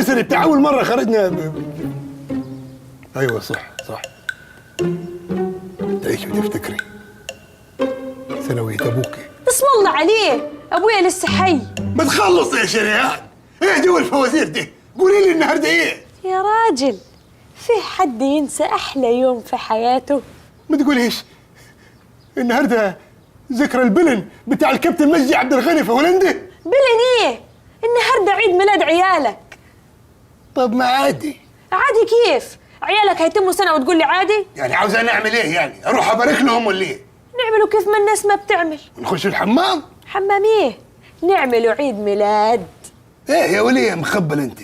النيرسري بتاع اول مره خرجنا ايوه صح صح. تعيشي وتفتكري ثانوية ابوكي. اسم الله عليه، ابويا لسه حي. ما تخلص يا شريهان، ايه جو الفوازير دي؟ قولي لي النهارده ايه؟ يا راجل، في حد ينسى احلى يوم في حياته؟ ما تقوليش النهارده ذكرى البلن بتاع الكابتن مجدي عبد الغني في هولندا. بلن ايه؟ النهارده عيد ميلاد عيالك. طب ما عادي. عادي كيف؟ عيالك هيتموا سنه وتقول لي عادي؟ يعني عاوزة نعمل ايه يعني؟ اروح ابارك لهم ولا ايه؟ نعملوا كيف ما الناس ما بتعمل. نخش الحمام؟ حمام ايه؟ نعملوا عيد ميلاد. ايه يا وليه مخبل انت؟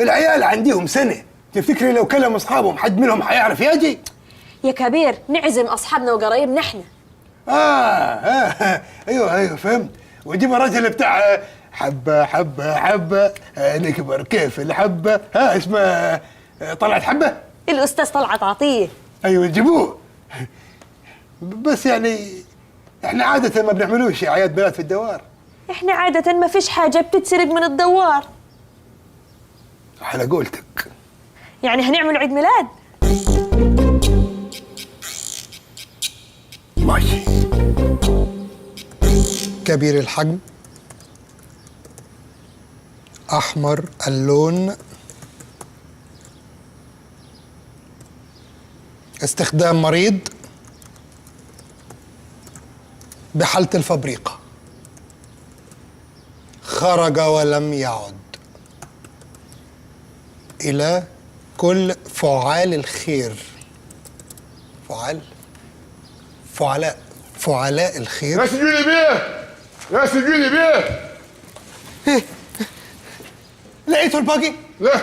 العيال عنديهم سنه، تفتكري لو كلم اصحابهم حد منهم حيعرف يجي؟ يا كبير نعزم اصحابنا وقرايبنا احنا. ايوه فهمت. ودي الراجل بتاع حبه حبه حبه نكبر كيف الحبه، اسمه طلعت حبه؟ الاستاذ طلعت عطيه. ايوه جيبوه. بس يعني احنا عاده ما بنعملوش اعياد ميلاد في الدوار. احنا عادة ما فيش حاجة بتتسرق من الدوار. على قولتك. يعني هنعمل عيد ميلاد؟ ماشي. كبير الحجم، أحمر اللون، استخدام مريض بحالة الفبريقة، خرج ولم يعد، إلى كل فعال الخير. فعلاء الخير. يا سجوني بيه، يا سجوني بيه. لقيته الباجي؟ لا.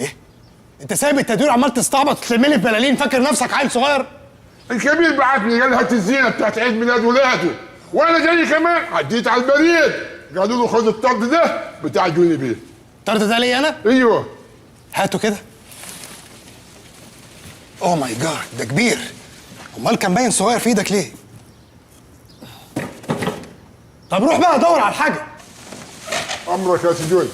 ايه؟ انت سايب التدوير عمال تستعبط وتلملي في بلالين فاكر نفسك عيل صغير؟ الكبير بعتني قال هات الزينه بتاعت عيد ميلاد ولاده، وانا جاي كمان عديت على البريد قالوا له خد الطرد ده بتاع جوني بيه. الطرد ده لي انا؟ ايوه. هاته كده. اوه ماي جاد ده كبير، امال كان باين صغير في ايدك ليه؟ طب روح بقى دور على الحاجه. امرك يا سجوني.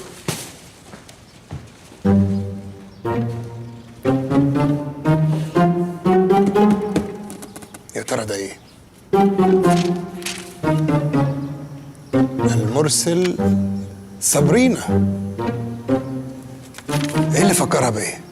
يا ترى ده ايه؟ المرسل صابرينا. ايه اللي فكرها بايه؟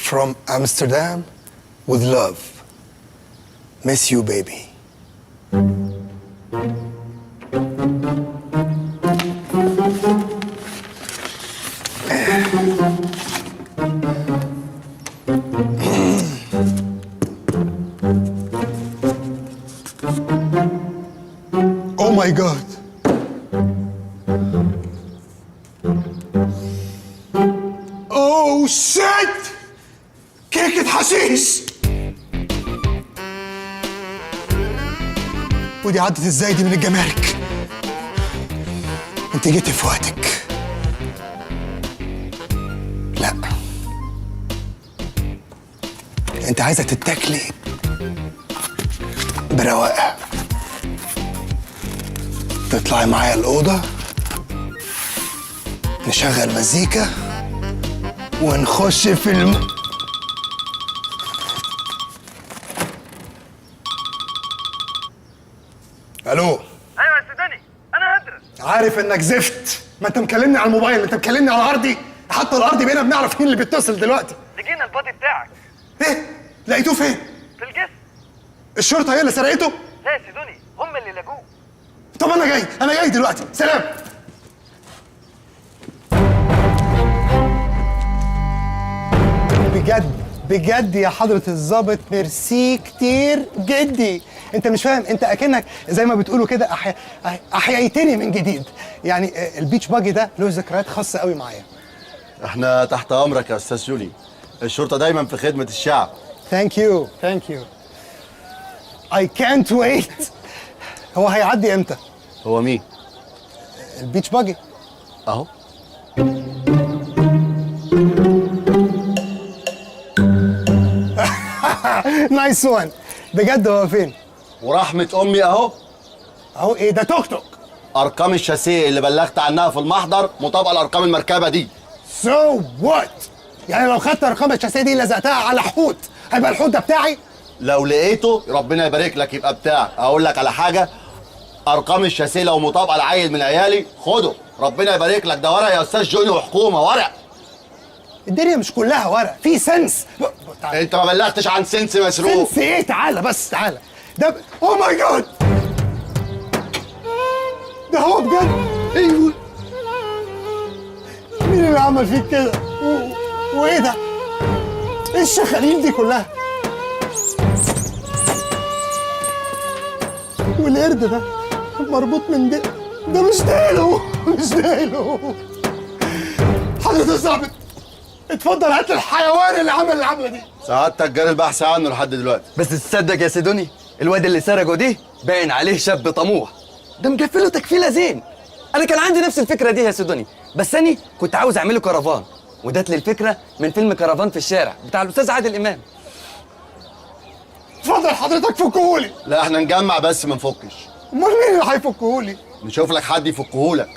From Amsterdam with love. Miss you, baby. Oh my God. Oh shit! كيكة حشيش. ودي عدت ازاي دي من الجمارك؟ انت جيتي في وقتك. لا انت عايزه تتاكلي برواقه. تطلعي معايا الاوضه نشغل مزيكا ونخش في الو. ايوه يا سوداني، انا هدرس. عارف انك زفت، ما انت مكلمني على الموبايل، انت مكلمني على الارضي، حتى الارضي بقينا بنعرف مين اللي بيتصل دلوقتي. لقينا البادي بتاعك. ايه؟ لقيتوه فين؟ في الجسم. الشرطه هي اللي سرقته؟ لا يا سيدوني، هم اللي لقوه. طب انا جاي دلوقتي، سلام. بجد يا حضرة الظابط ميرسي كتير جدي، انت مش فاهم، انت اكنك زي ما بتقولوا كده احييتني من جديد. يعني البيتش باجي ده له ذكريات خاصه قوي معايا. احنا تحت امرك يا استاذ جوني، الشرطه دايما في خدمه الشعب. ثانك يو ثانك يو. اي كانت ويت. هو هيعدي امتى؟ هو مين؟ البيتش باجي اهو. نايس وان. بجد هو فين؟ ورحمه امي اهو. اهو ايه ده؟ توك توك. ارقام الشاسيه اللي بلغت عنها في المحضر مطابقه لارقام المركبه دي. سو وات؟ يعني لو خدت ارقام الشاسيه دي لزقتها على حوت هيبقى الحوت ده بتاعي؟ لو لقيته ربنا يبارك لك يبقى بتاعك. اقول لك على حاجه، ارقام الشاسيه لو مطابقه لعيل من عيالي خده، ربنا يبارك لك. ده ورق يا استاذ جوني وحكومه، ورق. الدنيا مش كلها ورق، في سنس. تعالى. انت ما بلغتش عن سنس مسروق. سنس ايه؟ تعالى بس تعالى. ده اوه ماي جاد، ده هو بجد. ايوه. مين اللي عمل فيك كده؟ وايه ده؟ ايه الشخاليل دي كلها؟ والقرد ده مربوط من ده مش دايله، مش دايله. حضرة الظابط اتفضل هات الحيوان اللي عمل العمله دي. سعادتك جاري البحث عنه لحد دلوقتي. بس تصدق يا سيدوني، الواد اللي سرقه دي باين عليه شاب طموح، ده مقفله تكفيله زين. انا كان عندي نفس الفكره دي يا سيدوني، بس انا كنت عاوز اعمله كرفان، وجات لي الفكره من فيلم كرفان في الشارع بتاع الاستاذ عادل امام. اتفضل حضرتك فكهولي. لا احنا نجمع بس ما نفكش. امال مين اللي هيفكهولي؟ نشوف لك حد يفكهولك،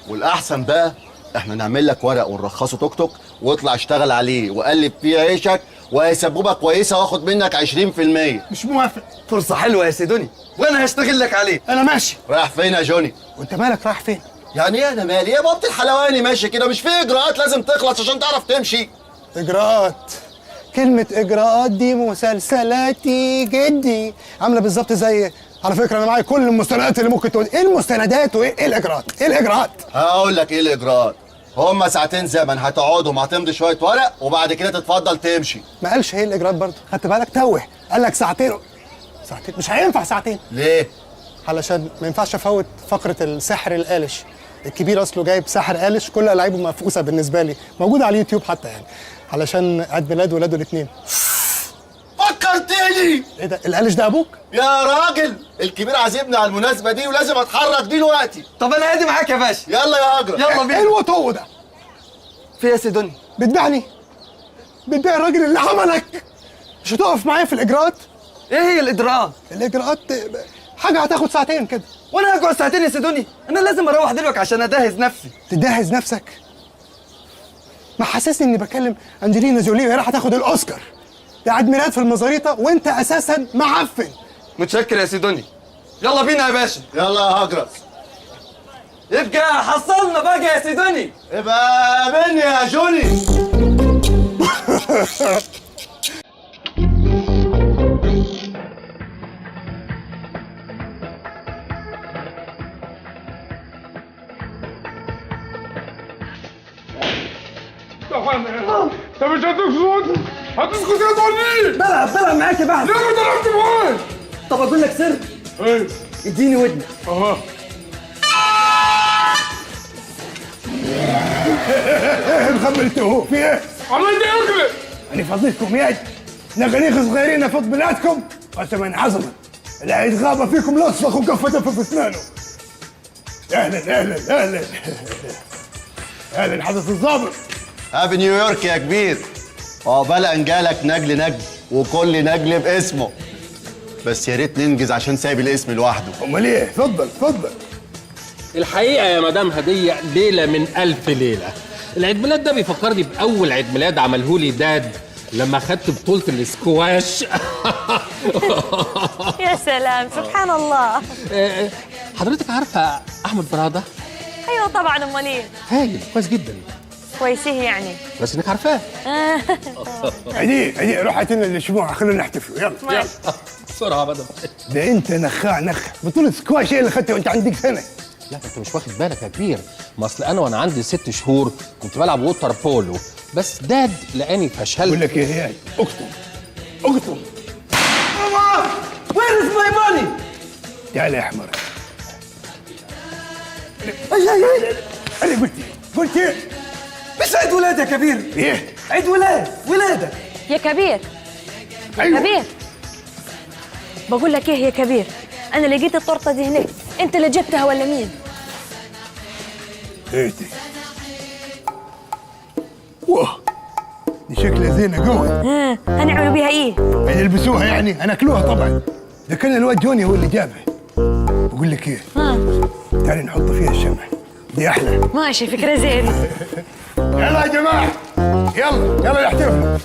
والاحسن بقى احنا نعمل لك ورق ونرخصه توك توك واطلع اشتغل عليه وقلب فيه عيشك، وهيسبوبه كويسه واخد منك 20%. مش موافق. فرصه حلوه يا سيدوني، وانا هشتغل لك عليه. انا ماشي. رايح فين يا جوني؟ وانت مالك رايح فين؟ يعني ايه انا مالي؟ يا بابا الحلواني ماشي كده، مش في اجراءات لازم تخلص عشان تعرف تمشي. اجراءات؟ كلمة اجراءات دي مسلسلاتي جدي، عاملة بالظبط زي، على فكرة انا معايا كل المستندات اللي ممكن تقول. ايه المستندات وايه الاجراءات؟ ايه الاجراءات؟ هقول لك ايه الاجراءات. هما ساعتين زمن هتقعدهم، هتمضي شويه ورق وبعد كده تتفضل تمشي. ما قالش ايه الاجراءات برضه، خدت بالك؟ توه قال لك ساعتين. ساعتين مش هينفع ساعتين. ليه؟ علشان ما ينفعش افوت فقرة السحر القالش. الكبير اصله جايب ساحر قالش كل العيبه مفقوسه بالنسبه لي، موجوده على اليوتيوب حتى، يعني علشان عيد ميلاد ولاده الاثنين. فكرتني. ايه ده؟ القالش ده ابوك؟ يا راجل الكبير عازمني على المناسبه دي ولازم اتحرك دلوقتي. طب انا هادي معاك يا باشا. يلا يا هجرة. يلا ايه بينا. الوطو ده؟ في يا سيدوني؟ بتبيعني؟ بتبيع الراجل اللي عملك؟ مش هتقف معايا في الاجراءات؟ ايه هي الاجراءات؟ الاجراءات حاجه هتاخد ساعتين كده. وانا هقعد ساعتين يا سيدوني؟ انا لازم اروح دلوقتي عشان اجهز نفسي. تجهز نفسك؟ ما حسسني اني بكلم انجلينا جولي وهي راح تاخد الاوسكار. ده عيد ميلاد في المزاريطه وانت اساسا معفن. متشكر يا سيدوني. يلا بينا يا باشا. يلا يا هجرة. يبقى حصلنا بقى يا سيدوني. ابقى مني يا جوني. انت مش هتسكت؟ هتسكت يا طني؟ بلعب معاك يا بحث. ليه ما ضربت معاك؟ طب اقول لك سر؟ ايه؟ اديني ودنك. اها. ايه مخبرتوه في ايه؟ عملت ايه يا اخي؟ انا فضيتكم يد نغريخ صغيرين فوق بلادكم قسما عظما اللي هيتغابى فيكم لاصفخ وقفة في اسنانه. اهلا اهلا اهلا اهلا حضرة الضابط. هابي نيويورك يا كبير. عقبال ان جالك نجل نجل وكل نجل باسمه، بس يا ريت ننجز عشان سايب الاسم لوحده. امال ايه؟ اتفضل اتفضل. الحقيقة يا مدام هدية ليلة من ألف ليلة. العيد ميلاد ده بيفكرني بأول عيد ميلاد عملهولي داد لما خدت بطولة الاسكواش. يا سلام سبحان الله. حضرتك عارفة أحمد برادة؟ ايوه طبعا، امال ايه؟ هايل كويس جدا، كويسيه يعني. بس إنك عارفاه. عدي روح هات لنا الشموع خلونا نحتفلوا يلا. ماشي. بسرعة مدام. ده انت نخاع نخ بطولة سكواش ايه اللي خدته وانت عندك سنة؟ لا أنت مش واخد بالك يا كبير، ما أصل أنا وأنا عندي 6 شهور كنت بلعب ووتر بولو، بس داد لقاني فشلت. بقول لك ايه يا اكتم اكتم. وين Where's my money? تعال يا حمار. أي انا قلت ايه؟ مش عيد ولاد يا كبير. ايه؟ عيد ولادك. يا كبير ايوه كبير، بقول لك ايه يا كبير، انا لقيت التورته دي هناك، انت اللي جبتها ولا مين؟ ايه دي؟ واه دي شكلها زينه قوي. هنعملوا بيها ايه؟ هنلبسوها يعني؟ هناكلوها طبعا. ده كان الواد جوني هو اللي جابها. بقول لك ايه؟ تعالي نحط فيها الشمع، دي احلى. ماشي، فكره زينه. يلا يا جماعه، يلا نحتفل.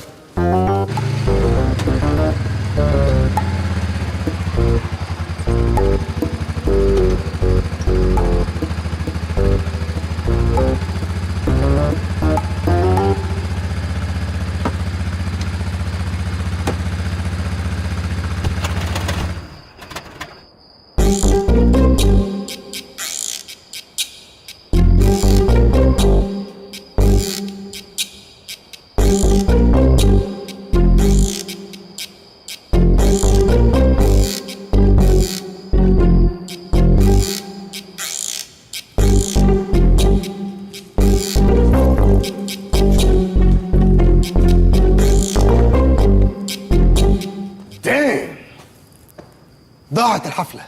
ضاعت الحفلة.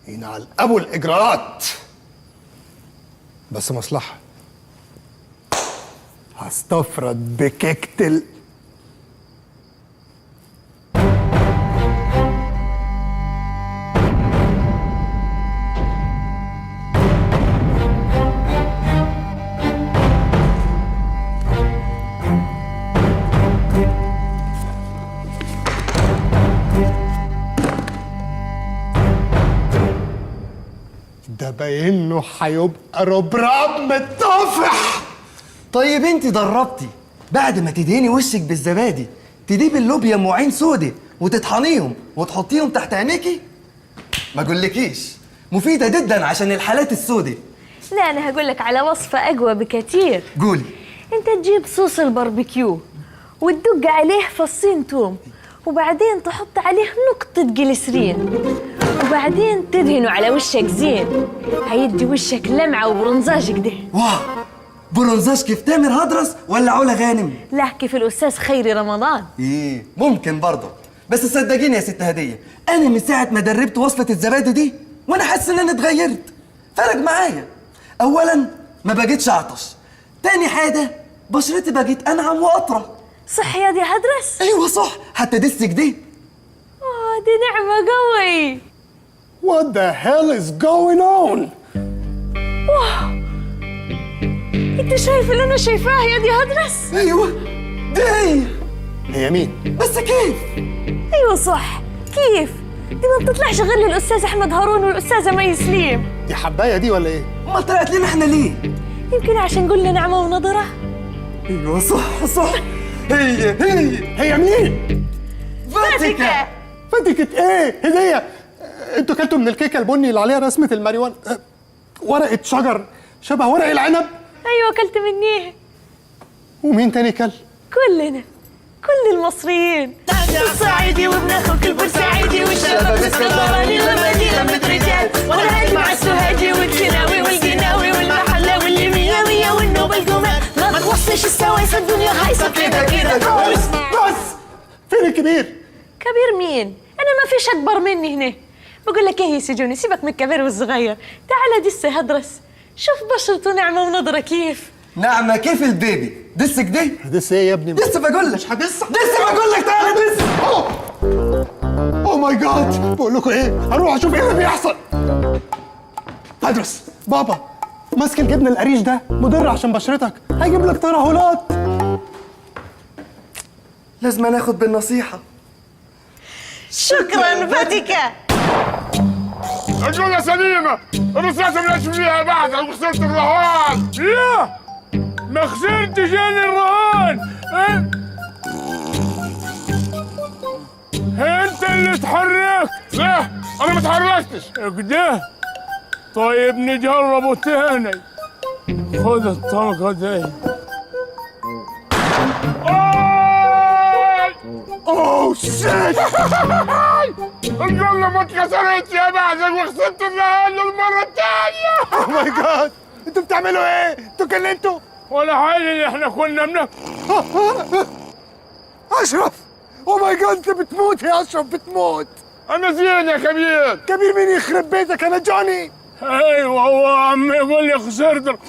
ينعل أبو الإجراءات. بس مصلحة. هستفرد بكيكة ده باين له هيبقى ربراب متطافح. طيب انت دربتي بعد ما تدهني وشك بالزبادي تجيبي اللوبيا ام عين سودة وتطحنيهم وتحطيهم تحت عينيكي؟ ما اقولكيش مفيدة جدا عشان الحالات السودة. لا، انا هقول لك على وصفه اقوى بكتير. قولي. انت تجيب صوص الباربيكيو وتدق عليه فصين توم، وبعدين تحط عليه نقطة جليسرين، وبعدين تدهنه على وشك زين، هيدي وشك لمعة وبرنزاج كده. واه، برنزاج كيف تامر هدرس ولا علا غانم؟ لا، كيف الأستاذ خيري رمضان. ايه ممكن برضه، بس صدقيني يا ست هدية، أنا من ساعة ما دربت وصفة الزبادي دي وأنا حاسس إن أنا اتغيرت، فرق معايا. أولاً ما بقيتش أعطش، تاني حاجة بشرتي بقت أنعم وأطرى. صح يا دي هدرس؟ أيوة صح، حتى دسك دي. دي نعمة قوي. What the hell is going on؟ انت شايف اللي انا شايفاه يا دي هدرس؟ أيوة دي هي مين؟ بس كيف؟ ايوه صح، كيف؟ دي ما بتطلعش غير للأستاذ أحمد هارون والأستاذة مي سليم. دي حباية دي ولا ايه؟ ما طلعت لنا احنا ليه؟ يمكن عشان قلنا نعمة ونضرة. أيوة صح هي مين؟ فاتيكا. فاتكة ايه؟ هدية. انتوا كلتوا من الكيكة البني اللي عليها رسمة الماريوان ورقة شجر شبه ورق العنب؟ ايوه كلت منيها. ومين تاني كل؟ كلنا، كل المصريين. الصعيدي وابن اخوك البورسعيدي والشباب الاسكندراني لمة رجال، وانا مع السوهاجي والكناوي والقناوي والمحله والليمياويه والنوبه الجمال، ما تخصش السوايس الدنيا هايصه كده. بس فين الكبير؟ كبير مين؟ انا ما فيش اكبر مني هنا. بقول لك ايه يا سجوني، سيبك من الكبير والصغير، تعال دس هدرس، شوف بشرته ناعمه ونضره كيف. نعمة كيف البيبي؟ دسك دي؟ هدس ايه يا ابني؟ لسه بقول لك. مش هدس. بقول لك تعالى دس. اوه ماي جاد، بقول لكم ايه، هروح اشوف ايه اللي بيحصل. هدرس بابا، ماسك الجبنه القريش ده مضر عشان بشرتك، هيجيب لك ترهلات. لازم ناخد بالنصيحة. شكرا فاتيكا. الجملة سليمة، الرصاصة ملاش فيها بعد أو خسرت الرهان. لا ما خسرتش انا الرهان. انت اللي اتحركت. لا أنا ما اتحركتش. كده طيب نجربه تاني. خذ الطلقة دي. اوه شيت. الجملة ما اتكسرتش يا بعزك وخسرت الرهان للمرة الثانية. اوه ماي جاد، انتوا بتعملوا ايه؟ انتوا كلمتوا؟ ولا حاجة، احنا كنا اشرف، اوه ماي جاد، انت بتموت يا اشرف، بتموت. أنا زين يا كبير. كبير مين يخرب بيتك؟ انا جوني. ايوه هو عم يقول لي خسرت.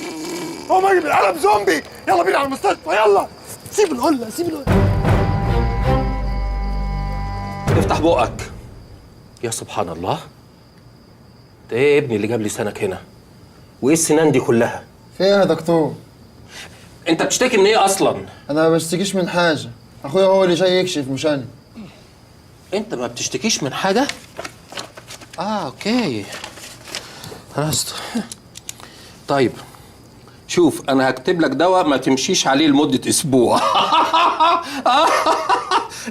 اوه ماي جاد، قلب زومبي. يلا بينا على المستشفى، يلا. سيب القلة، سيب القلة. افتح بقك. يا سبحان الله، ده ايه يا ابني اللي جاب لي سنك هنا؟ وايه السنان دي كلها؟ في ايه يا دكتور؟ انت بتشتكي من ايه اصلا؟ انا ما بشتكيش من حاجه، اخويا هو اللي جاي يكشف مش انا. انت ما بتشتكيش من حاجه؟ اوكي خلاص. طيب شوف، انا هكتب لك دواء ما تمشيش عليه لمده اسبوع.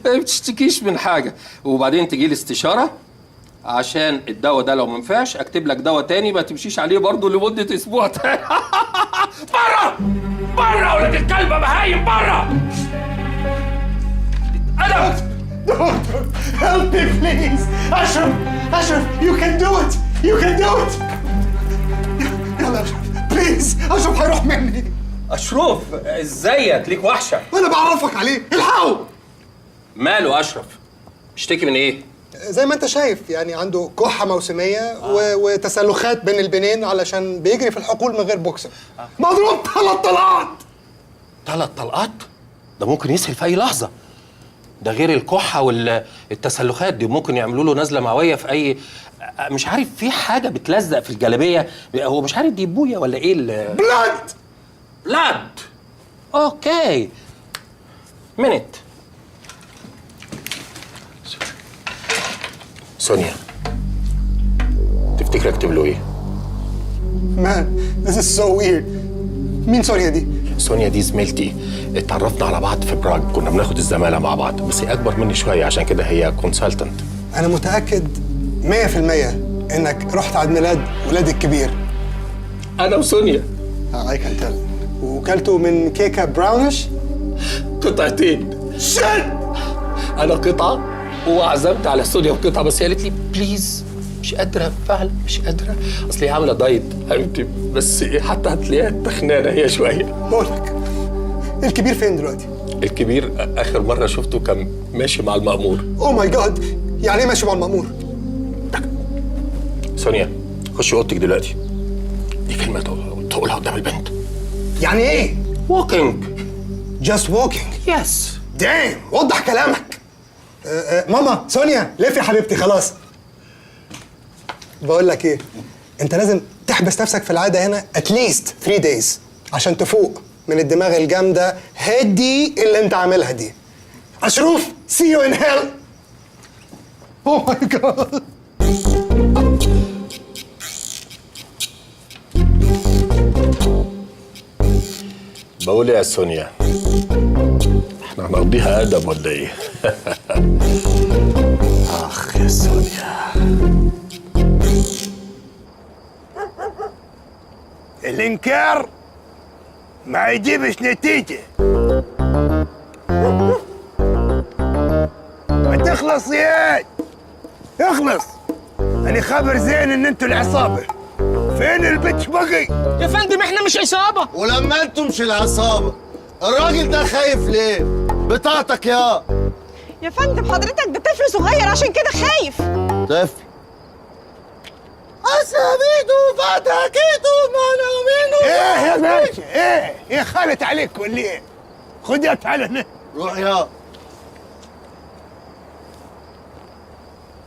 ما بتشتكيش من حاجه، وبعدين تجي لي استشاره عشان الدواء ده لو ما نفعش اكتب لك دواء تاني ما تمشيش عليه برضه لمده اسبوع تاني. بره بره ولاد الكلبه، بهايم بره. انا دكتور، help me please. أشرف، أشرف، you can do it, you can do it. يلا أشرف، بليز. أشرف هيروح مني. اشرف ازيك؟ ليك وحشه. وأنا بعرفك عليه، الحقوا. ماله اشرف؟ اشتكي من ايه؟ زي ما انت شايف يعني عنده كحة موسمية وتسلخات بين البنين علشان بيجري في الحقول من غير بوكسر. مضروب 3 طلقات. 3 طلقات؟ ده ممكن يسهل في اي لحظه. ده غير الكحه والتسلخات دي، ممكن يعملوا له نزله معويه في اي، مش عارف، في حاجه بتلزق في الجلابيه، هو مش عارف دي بويه ولا ايه. بلاد. بلاد. اوكي منت. سونيا، تفتكر اكتب له ايه؟ مان this is so weird. مين سوريا دي؟ سونيا دي زميلتي، اتعرفنا على بعض في براغ، كنا بناخد الزمالة مع بعض، بس هي أكبر مني شوية عشان كده هي كونسلتنت. أنا متأكد 100% إنك رحت عيد ميلاد ولادي الكبير. أنا وسونيا. I can tell. وكلته من كيكة براونش؟ قطعتين. أنا قطعة وعزمت على سونيا بقطعة، بس هي قالت لي بليز مش قادرة، فعلا مش قادرة، أصل هي عاملة دايت حبيبتي، بس حتى هتلاقيها تخنانة هي شوية. بقولك الكبير فين دلوقتي؟ الكبير آخر مرة شفته كان ماشي مع المأمور. أوه ماي جاد، يعني إيه ماشي مع المأمور؟ سونيا خشي أوضتك دلوقتي، دي كلمة تقولها قدام البنت. يعني إيه؟ walking. just walking. yes. دايم، وضح كلامك. ماما سونيا لف يا حبيبتي خلاص. بقول لك ايه، انت لازم تحبس نفسك في العاده هنا اتليست 3 days عشان تفوق من الدماغ الجامده هدي اللي انت عاملها دي. اشرف see you in hell. اوه ماي جاد. بقول يا سونيا، احنا هنقضيها ادب ولا ايه؟ اخ يا سونيا. الانكار ما يجيبش نتيجة. ما تخلص يا اخلص. انا خبر زين ان انتوا العصابة. فين البتش بقي؟ يا فندم احنا مش عصابة. ولما انتم مش العصابه، الراجل ده خايف ليه؟ بطاقتك يا فندم حضرتك ده طفل صغير عشان كده خايف. طفل. اساميته فتاكيته منامينه. ايه يا باشا، ايه خالت عليك ولا ايه؟ خد يا تعال هنا. روح يا.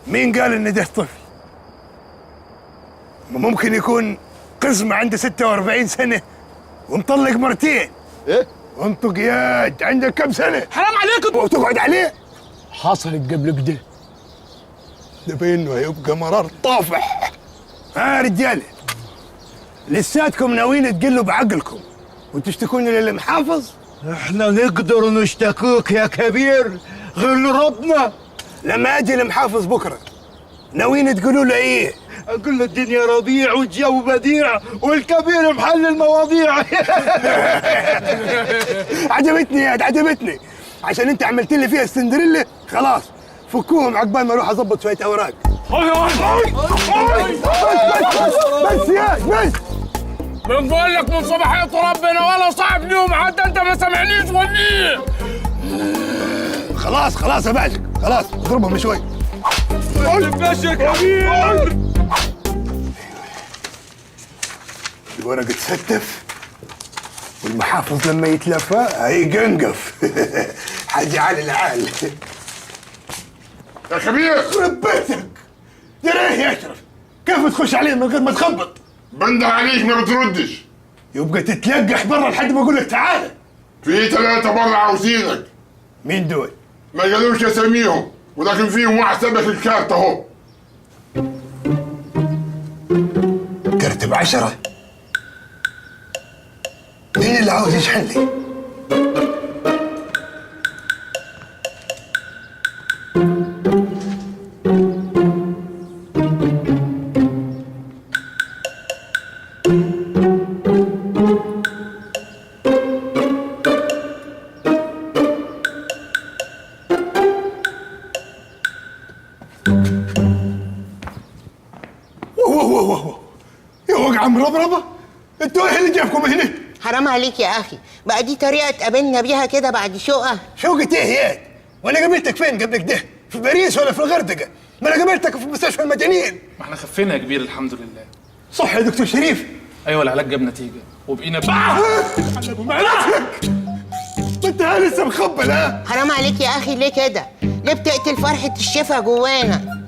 مين قال ان ده طفل؟ ممكن يكون قزم عنده 46 سنة ومطلق مرتين. ايه؟ انطق يا عندك كم سنة؟ حرام عليكم وتقعد عليه؟ حصلت قبل كده. ده بينه هيبقى مرار طافح. رجالة، لساتكم ناويين تقلوا بعقلكم وتشتكون للمحافظ؟ احنا نقدر نشتكوك يا كبير غير ربنا. لما اجي المحافظ بكره ناويين تقولوا له ايه؟ اقول له الدنيا ربيع والجو بديع والكبير محل المواضيع. عجبتني عجبتني. عشان انت عملت لي فيها السندريلا، خلاص فكوهم عقبال ما اروح اظبط شويه اوراق. بس يا بس بنقول لك من صباحية ربنا ولا صاحب نوم حتى انت ما سمعنيش ونيه. خلاص خلاص يا باشا، خلاص اضربهم شوي. باشا كبير. الورق تستف والمحافظ لما يتلفى هيقنقف. حاجة على العال. يا كبير خرب بيتك. ترى ايه يا اشرف؟ كيف تخش عليه من غير ما تخبط؟ بنده عليك ما بتردش. يبقى تتلقح برا لحد ما اقول لك تعال. في 3 برا عاوزينك. مين دول؟ ما قالوش اساميهم ولكن فيهم واحد سبك الكارت اهو. كرت ب10؟ مين اللي عاوز يشحن لي؟ يا وقع مربربه، انتوا ايه اللي جابكم هنا؟ حرام عليك يا اخي، بقى دي طريقه تقابلنا بيها كده بعد شقه؟ شوقة ايه يا؟ وانا قابلتك فين قبل كده؟ في باريس ولا في الغردقه؟ ما انا قابلتك في مستشفى المجانين. ما احنا خفينا يا كبير الحمد لله. صح يا دكتور شريف؟ ايوه العلاج جاب نتيجه وبقينا معلش ما انت لسه مخبل ها؟ حرام عليك يا اخي، ليه كده؟ ليه بتقتل فرحه الشفا جوانا؟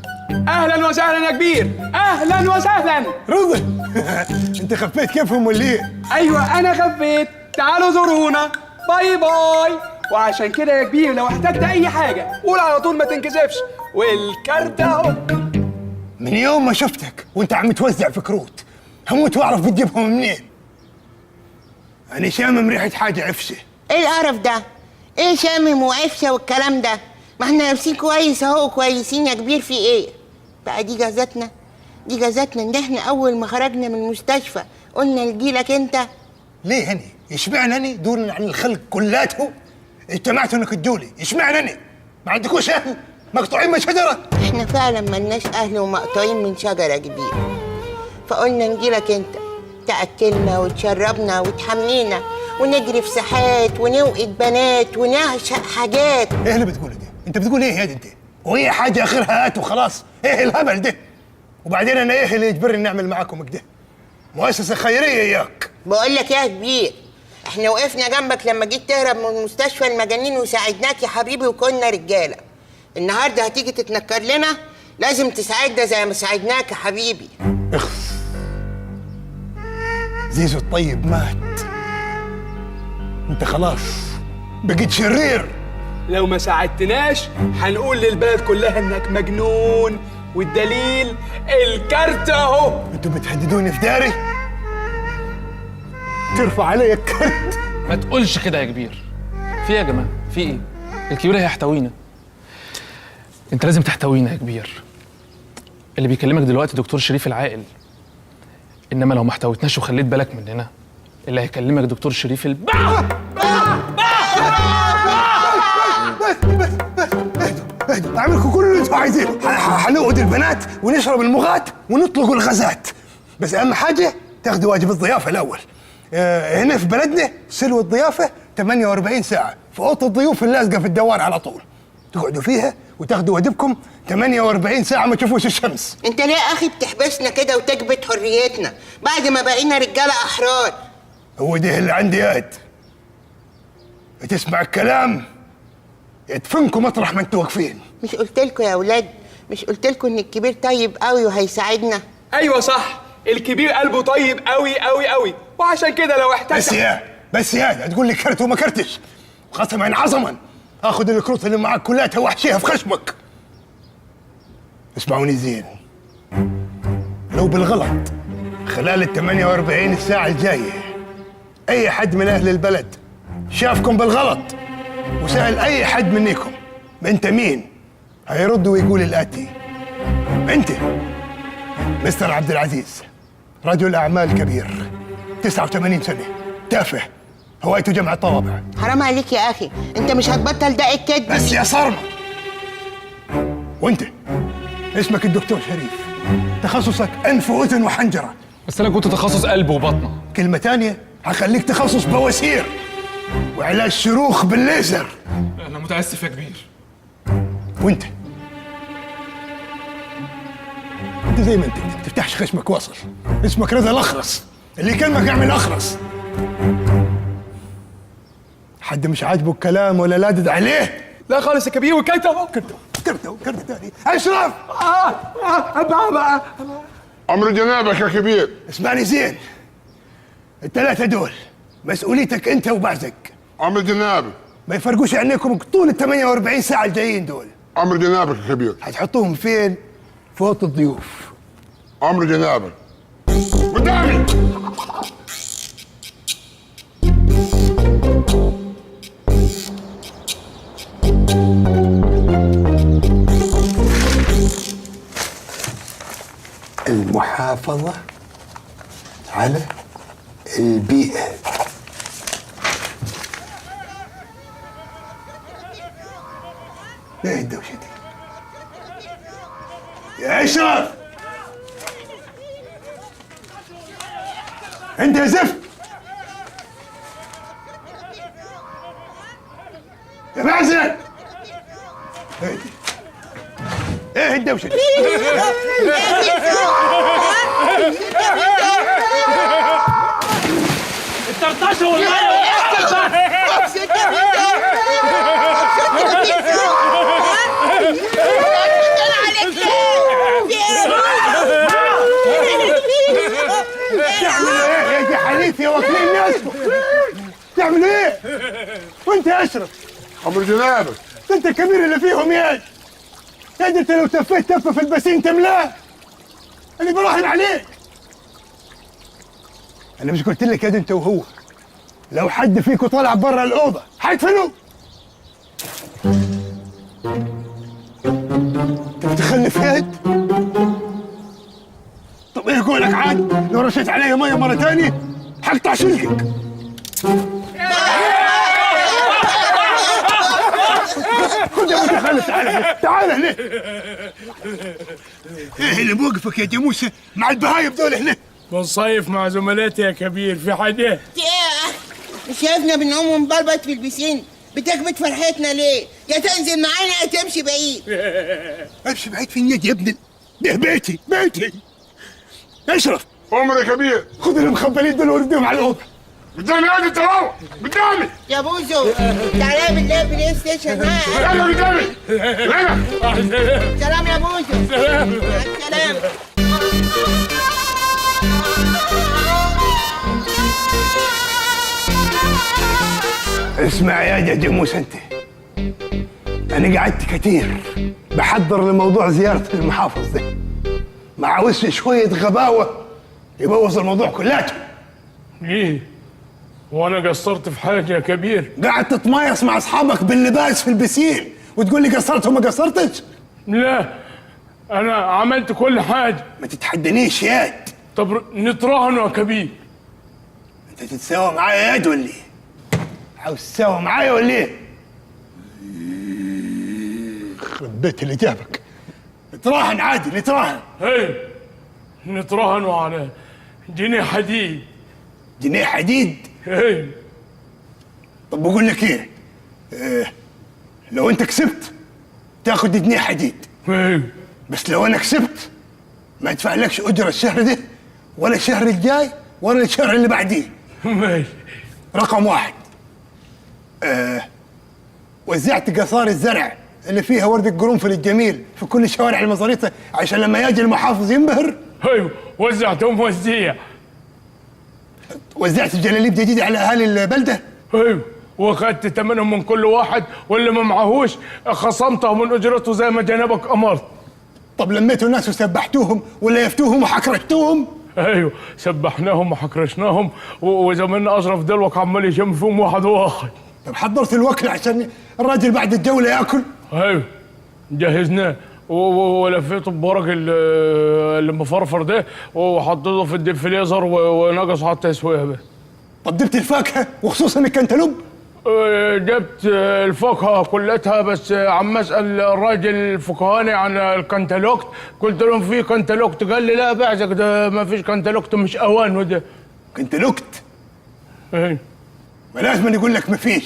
اهلا وسهلا يا كبير، اهلا وسهلا. رضا انت خفيت كيفهم ولا ايه؟ ايوه انا خفيت، تعالوا زورونا. باي باي. وعشان كده يا كبير لو احتجت اي حاجه قول على طول ما تنكسفش، والكارت اهو. من يوم ما شفتك وانت عم توزع في كروت هموت واعرف بتجيبهم منين. انا شامم ريحه حاجه عفشه. ايه القرف ده؟ ايه شامم وعفشه والكلام ده؟ ما احنا لابسين كويس اهو، كويسين يا كبير، في ايه؟ بقى دي جازتنا ان احنا اول ما خرجنا من المستشفى قلنا نجيلك انت. ليه هني؟ اشمعنى هني دون عن الخلق كلاته؟ اجتمعتوا انك تدولي، اشمعنى هني؟ ما عندكوش اهل؟ مقطوعين من شجره؟ احنا فعلا ملناش اهل ومقطوعين من شجره كبيره، فقلنا نجيلك انت تاكلنا وتشربنا وتحمينا ونجري في ساحات ونوقد بنات ونعشق حاجات. ايه اللي بتقوله ده؟ انت بتقول ايه يا انت؟ وهي حاجه اخرها هات وخلاص، ايه الهبل ده؟ وبعدين انا ايه اللي يجبرني نعمل معاكم كده؟ مؤسسه خيريه اياك. بقول لك يا كبير، احنا وقفنا جنبك لما جيت تهرب من مستشفى المجانين وساعدناك يا حبيبي وكنا رجاله. النهارده هتيجي تتنكر لنا، لازم تساعدنا زي ما ساعدناك يا حبيبي. اخس زيزو الطيب مات، انت خلاص بقيت شرير. لو ما ساعدتناش هنقول للبلد كلها انك مجنون، والدليل الكارت اهو. انتوا بتهددوني في داري؟ ترفع علي الكارت؟ ما تقولش كده يا كبير. في ايه يا جماعه؟ في ايه؟ الكبير هيحتوينا. انت لازم تحتوينا يا كبير. اللي بيكلمك دلوقتي دكتور شريف العاقل، انما لو ما احتويتناش وخليت بالك مننا اللي هيكلمك دكتور شريف بس اعملكم كل اللي انتوا عايزينه. هنقعد البنات ونشرب المغات ونطلق الغازات، بس اهم حاجه تاخدوا واجب الضيافه الاول. هنا في بلدنا سلو الضيافه 48 ساعه في اوضه الضيوف اللازقه في الدوار على طول، تقعدوا فيها وتاخدوا واجبكم 48 ساعه ما تشوفوش الشمس. انت ليه يا اخي بتحبسنا كده وتكبت حريتنا بعد ما بقينا رجاله احرار؟ هو ده اللي عندي ياد. تسمع الكلام يدفنكم مطرح ما انتوا واقفين. مش قلت لكم يا اولاد، مش قلت لكم ان الكبير طيب قوي وهيساعدنا؟ ايوه صح، الكبير قلبه طيب قوي قوي قوي، وعشان كده لو احتاج بس يا تقول لي كرت وما كرتش، قسما عظما اخذ الكروت اللي معاك كلها واحشيها في خشمك. اسمعوني زين، لو بالغلط خلال ال 48 ساعة الجاية أي حد من أهل البلد شافكم بالغلط وسأل أي حد منكم أنت مين؟ هيرد ويقول الآتي: أنت مستر عبد العزيز، رجل أعمال كبير، 89 سنة، تافه، هوايته جمع الطوابع. حرام عليك يا أخي، أنت مش هتبطل ده الكذب. بس يا صرمة، وانت اسمك الدكتور شريف، تخصصك انف واذن وحنجره. بس انا كنت تخصص قلب وبطنه. كلمه تانية هخليك تخصص بواسير وعلاج شروخ بالليزر. انا متاسف يا كبير. وانت زي ما انت ما تفتحش خشمك واصل. اسمك رضا الاخرس، اللي يكلمك اعمل اخرس. حد مش عاجبه الكلام ولا لادد عليه؟ لا خالص يا كبير، وكلت اهو. كرته تاني. اشرف بقى. امر جنابك يا كبير. اسمعني زين، الثلاثه دول مسؤوليتك انت وبعزك. امر جنابك. ما يفرقوش عنكم طول ال 48 ساعه الجايين دول. امر جنابك يا كبير. هتحطوهم فين؟ في اوضه الضيوف. امر جنابك. قدامي. المحافظة على البيئة. ايه الدوشة دي؟ يا اشرف، انت يا زفت، يا معزل، ايه الدوشة دي؟ الطرطشه والميه تعملوا ايه يا جحاليف يا واكلين ناسكم؟ تعملوا ايه؟ وانت يا اشرف، امر جنابك. انت الكبير اللي فيهم يا انت لو تفيت تفه في البسين تملاه. اللي براهن عليك. انا مش قلت لك يا انت وهو لو حد فيكم طلع برا الاوضه حيدفنوا؟ انت بتخلف يد؟ طب ايه قولك عاد لو رشيت علي ميه مره ثانيه حقطع شلكك. خد يا متخلف، تعال هنا. ايه اللي موقفك يا جاموسه مع البهايم دول هنا؟ بنصيف مع زملاتي يا كبير، في حاجه؟ مش شايفنا بنقوم ونبلبط في البسين؟ بتكبت فرحتنا ليه؟ يا تنزل معانا يا تمشي بعيد. امشي بعيد فين يا ابني؟ ده بيتي اشرف. امر يا كبير. خد المخبلين دول وردهم على الاوضه. قدامي يا انت اهو، قدامي. يا بوزو تعالى بالله بلاي ستيشن. ها يلا قدامي. هنا. سلام يا بوزو. سلام. اسمع يا جاموس، انت انا قعدت كتير بحضر لموضوع زياره المحافظ ده. ما عاوزش شويه غباوه يبوظ الموضوع كلاته. ليه؟ وانا قصرت في حاجه يا كبير؟ قاعد تتمايص مع اصحابك باللباس في البسين وتقول لي قصرت وما قصرتش؟ لا، انا عملت كل حاجه. ما تتحدنيش ياد. طب نتراهنوا يا كبير. انت تتساوى معايا ياد ولا ايه؟ عاوز تساوى معايا ولا ايه؟ يخرب بيت اللي جابك. نتراهن عادي، نتراهن. هي نتراهنوا على جنيه حديد. جنيه حديد؟ هي. طب بقول لك ايه؟ لو انت كسبت تاخد جنيه حديد. هي. بس لو انا كسبت ما ادفعلكش اجره الشهر ده ولا الشهر الجاي ولا الشهر اللي بعديه. ماشي. رقم واحد، وزعت قصار الزرع اللي فيها ورد القرنفل الجميل في كل شوارع المزاريطه عشان لما يجي المحافظ ينبهر. ايوه وزعتهم وزيع. وزعت الجلاليب جديده على اهالي البلده. ايوه واخدت ثمنهم من كل واحد، واللي ما معهوش خصمته من اجرته زي ما جنابك امرت. طب لميتوا الناس وسبحتوهم ولا يفتوهم وحكرشتوهم؟ ايوه سبحناهم وحكرشناهم وزماننا اشرف دلوك عمال يشم فيهم واحد واحد. طب حضرت الوكل عشان الراجل بعد الجوله ياكل؟ ايوه جهزناه ولفيته بورق اللي مفرفر ده وحطيته في الديفليزر ونقص على التسويه بس. طب جبت الفاكهه وخصوصا الكنتالوب؟ جبت الفاكهة كلتها، بس عم اسأل الراجل الفكهاني عن الكنتالوكت، قلت لهم في كنتالوكت، قال لي لا بعزك ده ما فيش كنتالوكت، مش اوانه ده. كنتالوكت؟ ايه، ما لازم يقول لك ما فيش،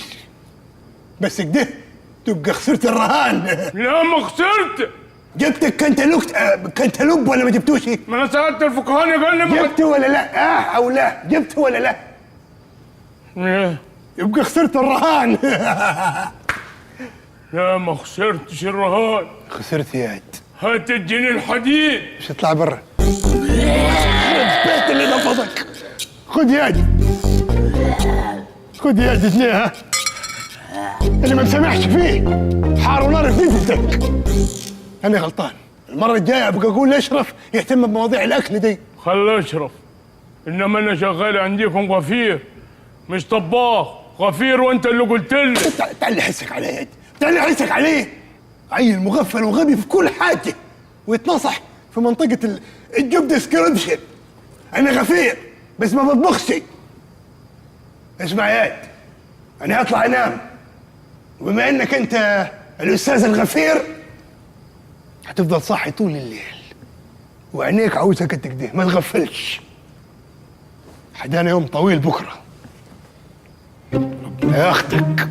بس كده تبقى خسرت الرهان. لا ما خسرت. جبت الكنتالوكت كنتالوب ولا ما جبتوش؟ ما انا سألت الفكهاني قال لي جبته ولا لا؟ او لا جبته ولا لا؟ يبقى خسرت الرهان. لا ما خسرتش الرهان. خسرت يا عد. هات الجنيه الحديد. مش اطلع برا. البيت اللي نفضك. خد يا عد، خد يا عد جنيه. ها اللي ما مسامحش فيه حار ونار في دنيتك. انا غلطان، المره الجايه ابقى اقول لاشرف يهتم بمواضيع الاكل دي. خلي اشرف، انما انا شغال عندكم غفير مش طباخ. غفير وانت اللي قلت لي. تعال حسك عليه يا عد، تعال حسك عليه. عيل مغفل وغبي في كل حاجه ويتنصح في منطقه الجوب ديسكريبشن. انا غفير بس ما بطبخش. اسمع يا عد، انا هطلع انام، وبما انك انت الاستاذ الغفير هتفضل صاحي طول الليل، وعينيك عاوزك كده ما تغفلش. حدانا يوم طويل بكره، ربنا ياخدك.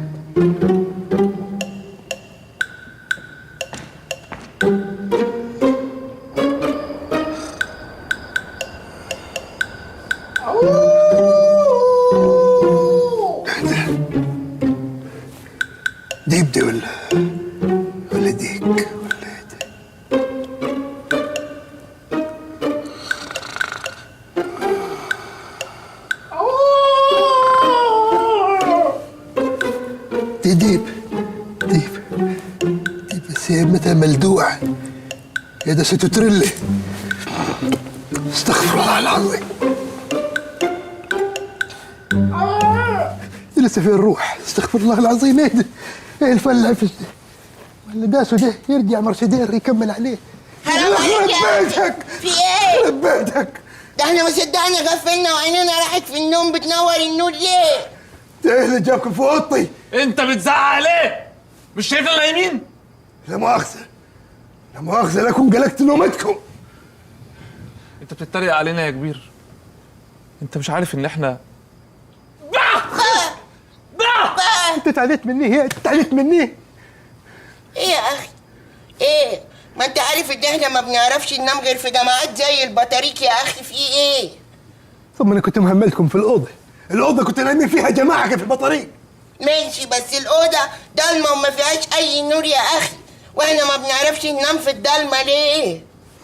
ديب دي ولا ديك ولا ده؟ ديب بس هي متى ملدوع يا ده ستوتريلي. استغفر الله العظيم. لسه في الروح. استغفر الله العظيم. ايه ده؟ ايه الفل اللي داسه ده؟ يرجع مرسيدير يكمل عليه. حرام عليك يا بيتك. في ايه؟ يخرب بيتك. ده احنا ما صدقنا غفلنا وعينينا راحت في النوم. بتنور النور ليه؟ ده ايه اللي جابكم في اوضتي؟ انت بتزعق ليه؟ مش شايفنا نايمين؟ لا مؤاخذة لكم قلقت نومتكم. انت بتتريق علينا يا كبير. انت مش عارف ان احنا انت تعليت مني. هي تعليت مني. ايه يا اخي؟ ايه؟ ما انت عارف ان احنا ما بنعرفش ننام غير في جماعات زي البطاريق يا اخي. في ايه؟ ثم انا كنت مهملكم في الأوضة كنت نايمين فيها جماعة في البطاريق. ماشي، بس الأوضة ضلمة وما فيهاش أي نور يا أخي، وإحنا ما بنعرفش ننام في الضلمة ليه؟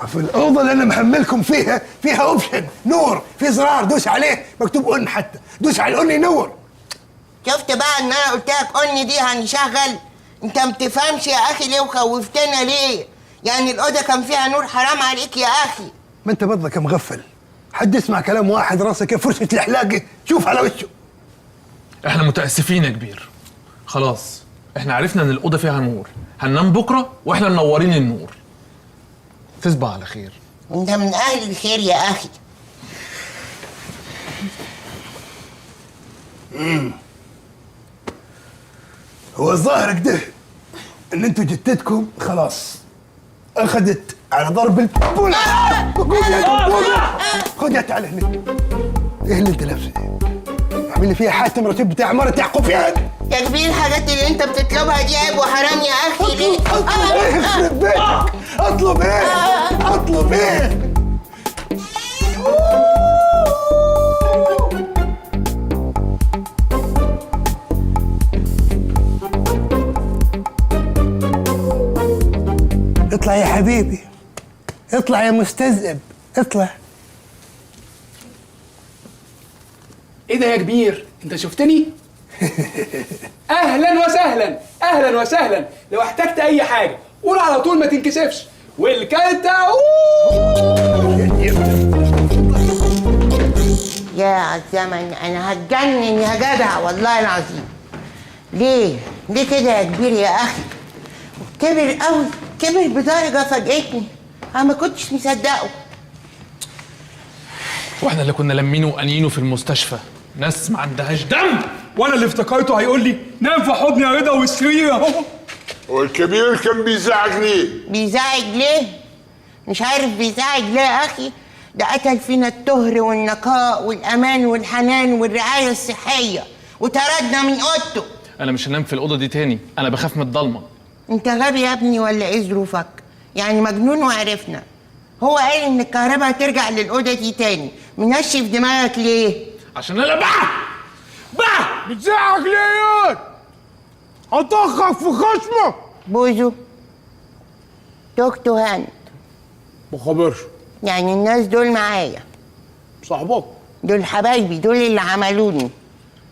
في الأوضة اللي أنا محملكم فيها أوبشن نور، في زرار دوس عليه مكتوب أون، حتى دوس على الأون ينور. شفت بقى إن أنا قلت لك أون دي هنشغل؟ أنت ما بتفهمش يا أخي ليه وخوفتنا ليه؟ يعني الأوضة كان فيها نور، حرام عليك يا أخي. ما أنت برضك مغفل، حد يسمع كلام واحد راسك فرشة الحلاقة شوف على وشه. احنا متأسفين يا كبير، خلاص احنا عرفنا ان الأوضة فيها نور، هننام بكرة واحنا منورين النور. تصبح على خير. انت من اهل الخير يا اخي. هو الظاهر كده ان انتوا جتتكم خلاص اخذت على ضرب البولا. خد يا تعال هنا. ايه اللي انت لابسه؟ اعمل لي فيها حاتم رتيب بتاع عمارة يعقوب يعني. يا كبير الحاجات اللي انت بتطلبها دي عيب وحرام يا اخي. ليه؟ اطلب ايه يخرب بيتك؟ اطلب ايه؟ اطلب ايه؟ اطلع يا حبيبي، اطلع يا مستذئب، اطلع. ايه ده يا كبير؟ انت شفتني؟ اهلا وسهلا، اهلا وسهلا. لو احتجت اي حاجه قول على طول، ما تنكسفش. والكلتة يا عالزمن، انا هتجنن يا جدع والله العظيم. ليه كده يا كبير يا اخي؟ كبر قوي، كبر بدرجه فاجئتني، انا ما كنتش مصدقه. واحنا اللي كنا لمينه وقانينه في المستشفى ناس ما عندهاش دم وانا اللي افتكرته هيقول لي نام في حضني يا رضا والسرير اهو. والكبير كان بيزعج ليه؟ بيزعج ليه؟ مش عارف بيزعج ليه يا اخي؟ ده قتل فينا الطهر والنقاء والامان والحنان والرعايه الصحيه وطردنا من اوضته. انا مش هنام في الاوضه دي تاني، انا بخاف من الضلمه. انت غبي يا ابني ولا ايه ظروفك؟ يعني مجنون وعرفنا. هو قال ان الكهرباء هترجع للاوضه دي تاني، منشف دماغك ليه؟ عشان انا بتزعق ليه ياض؟ هطخك في خصمك. بوزو توكتو هاند. ما خبرش. يعني الناس دول معايا، صاحبك دول حبايبي، دول اللي عملوني،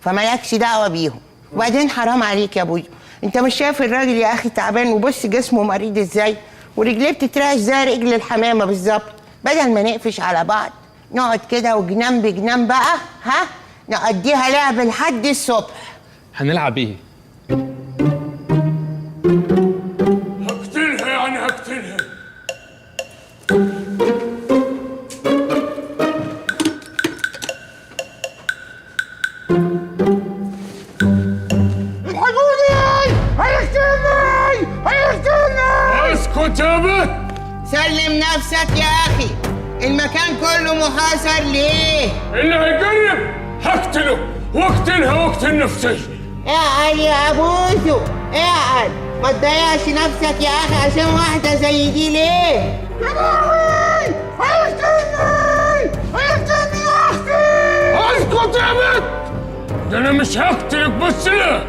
فمالكش دعوه بيهم. وبعدين حرام عليك يا بوزو، انت مش شايف الراجل يا اخي تعبان وبص جسمه مريض ازاي؟ ورجليه بتترعش زي رجل الحمامه بالظبط. بدل ما نقفش على بعض نقعد كده وجنان بجنان بقى، ها؟ نقضيها لعب لحد الصبح. هنلعب ايه؟ هقتلها يعني هقتلها. الحقوني! هيقتلني! هيقتلني! اسكت يا بنت! سلم نفسك يا اخي، المكان كله محاصر ليه؟ اللي هيقرب هقتله واقتلها واقتل نفسي. اقعد يا ابوزو اقعد، ما تضيعش نفسك يا اخي عشان واحده زي دي ليه؟ يا لهوي! هيقتلني! هيقتلني يا اختي! اسكت يا بنت! ده انا مش هقتلك بس، لا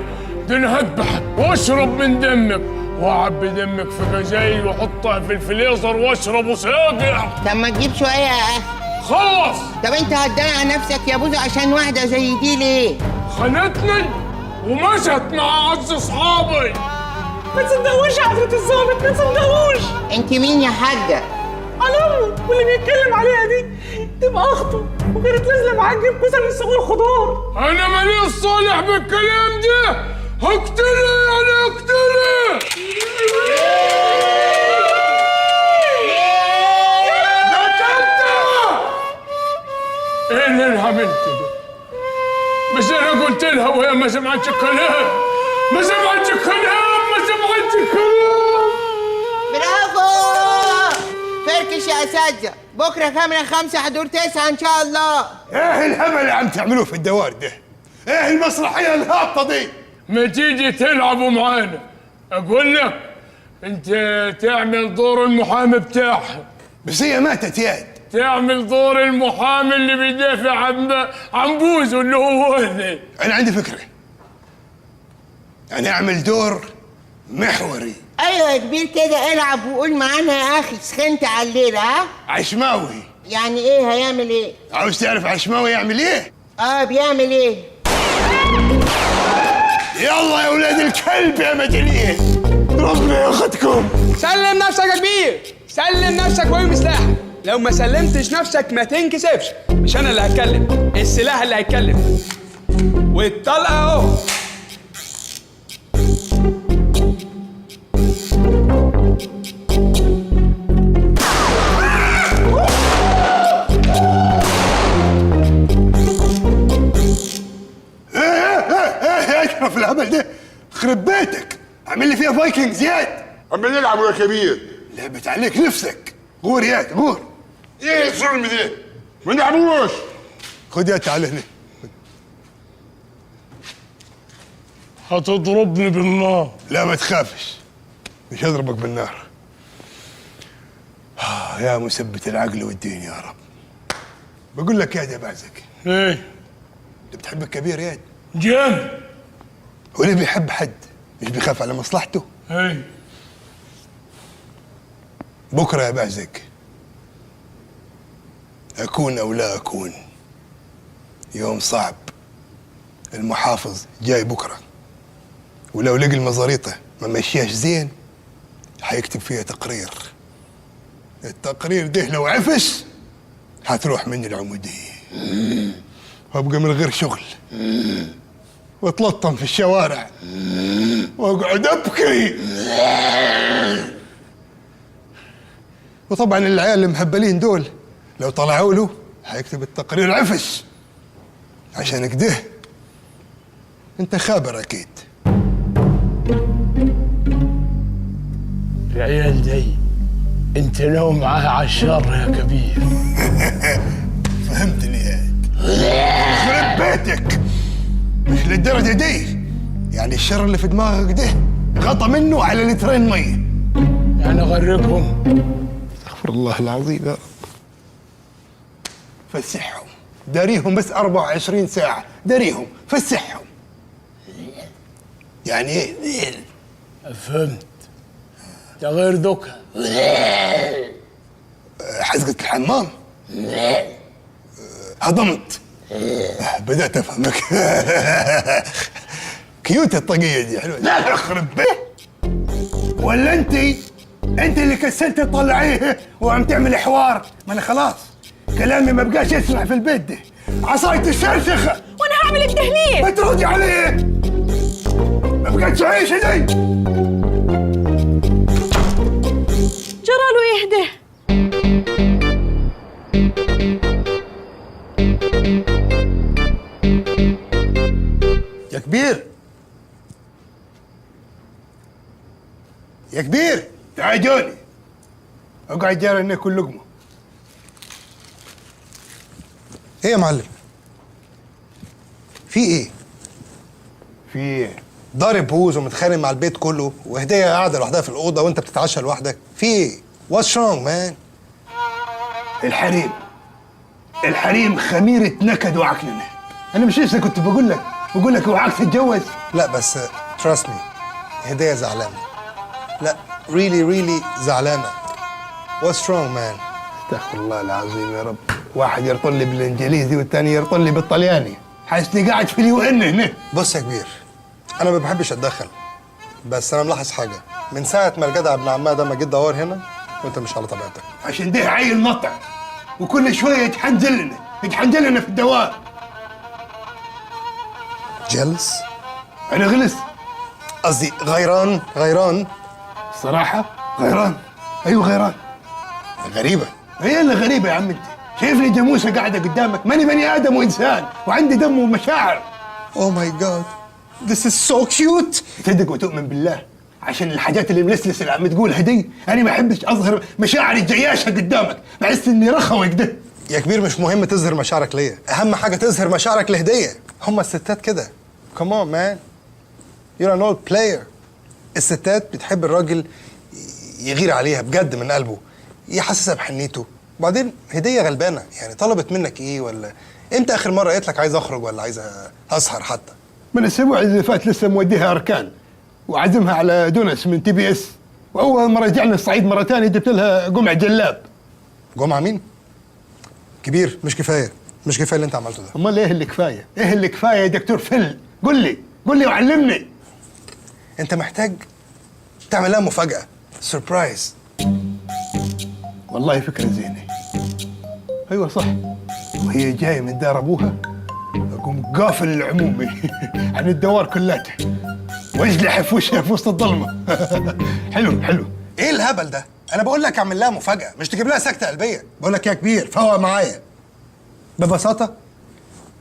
ده انا هذبحك واشرب من دمك واعبي دمك في غزايل واحطها في الفريزر واشربه ساقع. طب ما تجيب شويه يا اخي. خلص. طب انت هتضيع نفسك يا بوزو عشان واحده زي دي ليه؟ خانتني ومشت مع اعز اصحابي. ما تصدقوش يا حضرة الظابط، ما تصدقوش. انت مين يا حاجه؟ على امه، واللي بيتكلم عليها دي تبقى اخته، وكانت نازله معاه تجيب كوسه من سوق الخضار. انا ماليش صالح بالكلام ده، هقتلها يعني هقتلها. ايه اللي انا عملته ده؟ مش انا قلت لها وهي ما سمعتش الكلام، ما سمعتش الكلام، ما سمعتش الكلام. برافو! فركش يا اساتذه، بكره كاميرا 5 حضور 9 ان شاء الله. ايه الهبل اللي عم تعملوه في الدوار ده؟ ايه المسرحيه الهابطه دي؟ ما تيجي تلعبوا معانا، اقول لك انت تعمل دور المحامي بتاعها. بس هي ماتت ياد. تعمل دور المحامي اللي بيدافع عن بوزو اللي هو هنا. انا عندي فكره، انا اعمل دور محوري. ايوه يا كبير كده، العب وقول معانا يا اخي، سخنت على الليله. ها؟ عشماوي. يعني ايه هيعمل ايه؟ عاوز تعرف عشماوي يعمل ايه؟ بيعمل ايه؟ يلا يا ولاد الكلب يا مجانين، ربنا ياخدكم. سلم نفسك يا كبير، سلم نفسك وارمي سلاحك. لو ما سلمتش نفسك ما تنكسفش، مش انا اللي هتكلم، السلاح اللي هيتكلم. والطلقه اهو. ايه في الهبل ده؟ خرب بيتك، اعمل لي فيها فايكنج زياد. اما نلعب يا كبير. لعبت عليك نفسك. غور ياد غور. ايه الظلم ده؟ ما نلعبوش. خد ياد تعال هنا. هتضربني بالنار. لا ما تخافش، مش هضربك بالنار. يا مثبت العقل والدين يا رب. بقول لك ياد يا بعزك. ايه؟ انت بتحب الكبير ياد؟ جامد. هو اللي بيحب حد مش بيخاف على مصلحته؟ ايه. بكره يا بعزك اكون او لا اكون، يوم صعب. المحافظ جاي بكره، ولو لقي المزاريطه ما مشياش زين حيكتب فيها تقرير. التقرير ده لو عفش هتروح مني العموديه وابقى من غير شغل واتلطم في الشوارع واقعد ابكي. وطبعا العيال المهبلين دول لو طلعوا له هيكتب التقرير عفش. عشان كده انت خابر اكيد. العيال دي انت لو معاها عالشر يا كبير. فهمتني يا خرب بيتك، مش للدرجه دي. يعني الشر اللي في دماغك ده غطى منه على لترين ميه. يعني اغرقهم. استغفر الله العظيم يا رب. فسحهم، داريهم بس 24 ساعة، داريهم فسحهم. يعني ايه؟ فهمت. ده غير دوكا. حزقة الحمام؟ هضمت. بدأت افهمك. كيوت الطاقية دي حلوة. لا يخرب بيت. ولا انت اللي كسلت تطلعيه وعم تعمل حوار. ما انا خلاص كلامي ما بقاش يسمع في البيت ده. عصاية الشرشخة. وانا هعمل التهنيد. ما تردي عليه. ما بقتش عايشة دي. جراله يهده. يا كبير، يا كبير تعال جوني. اقعد جاري ناكل لقمه. ايه يا معلم؟ في ايه؟ في ايه؟ ضارب بوز ومتخانق مع البيت كله، وهديه قاعده لوحدها في الاوضه وانت بتتعشى لوحدك. في ايه؟ واتس رونج مان؟ الحريم خميرة نكد وعكننة. انا مش لسه كنت بقول لك اوعاك تتجوز. لا بس trust me، هديه زعلانه. لا really زعلانه. what's wrong man؟ استغفر الله العظيم يا رب. واحد يرطل لي بالانجليزي والثاني يرطل لي بالطلياني. حاسني قاعد في اليو ان هنا. بص يا كبير، انا ما بحبش اتدخل، بس انا ملاحظ حاجه. من ساعه ما الجدع ابن عمها ده ما جه دور هنا وانت مش على طبيعتك. عشان ده عيل نطع وكل شويه يتحنجل لنا في الدوام. جلس؟ انا غلس؟ قصدي غيران. الصراحه غيران. ايوه غيران. غريبه. هي اللي غريبه يا عم انت. شايفني جاموسه قاعده قدامك. ماني بني ادم وانسان وعندي دم ومشاعر. اوه ماي جاد، this is so cute. تصدق وتؤمن بالله عشان الحاجات اللي ملسلس اللي عم تقولها دي انا ما احبش اظهر مشاعري الجياشه قدامك. بحس اني رخوي كده. يا كبير مش مهم تظهر مشاعرك ليا، اهم حاجه تظهر مشاعرك لهديه. هما الستات كده. come on man, you're an old player. الستات بتحب الراجل يغير عليها بجد من قلبه، يحسسها بحنيته. وبعدين هديه غلبانه، يعني طلبت منك ايه؟ ولا امتى اخر مره قالت لك عايز اخرج ولا عايز اسهر حتى؟ من الاسبوع اللي فات لسه موديها اركان وعزمها على دونس من تي بي اس، واول ما رجعنا الصعيد مره ثانيه جبت لها قمع جلاب. قمع مين؟ كبير مش كفايه اللي انت عملته ده. امال ايه اللي كفايه؟ ايه اللي كفايه يا دكتور فل؟ قول لي وعلمني. انت محتاج تعمل لها مفاجاه، سربرايز. والله فكره زينه. ايوه صح. وهي جايه من دار ابوها اقوم قافل العمومي عن الدوار كلاتها واجلح في وشها في وسط الظلمه. حلو. ايه الهبل ده؟ انا بقول لك اعمل لها مفاجاه، مش تجيب لها سكته قلبيه. بقول لك يا كبير فوق معايا ببساطه.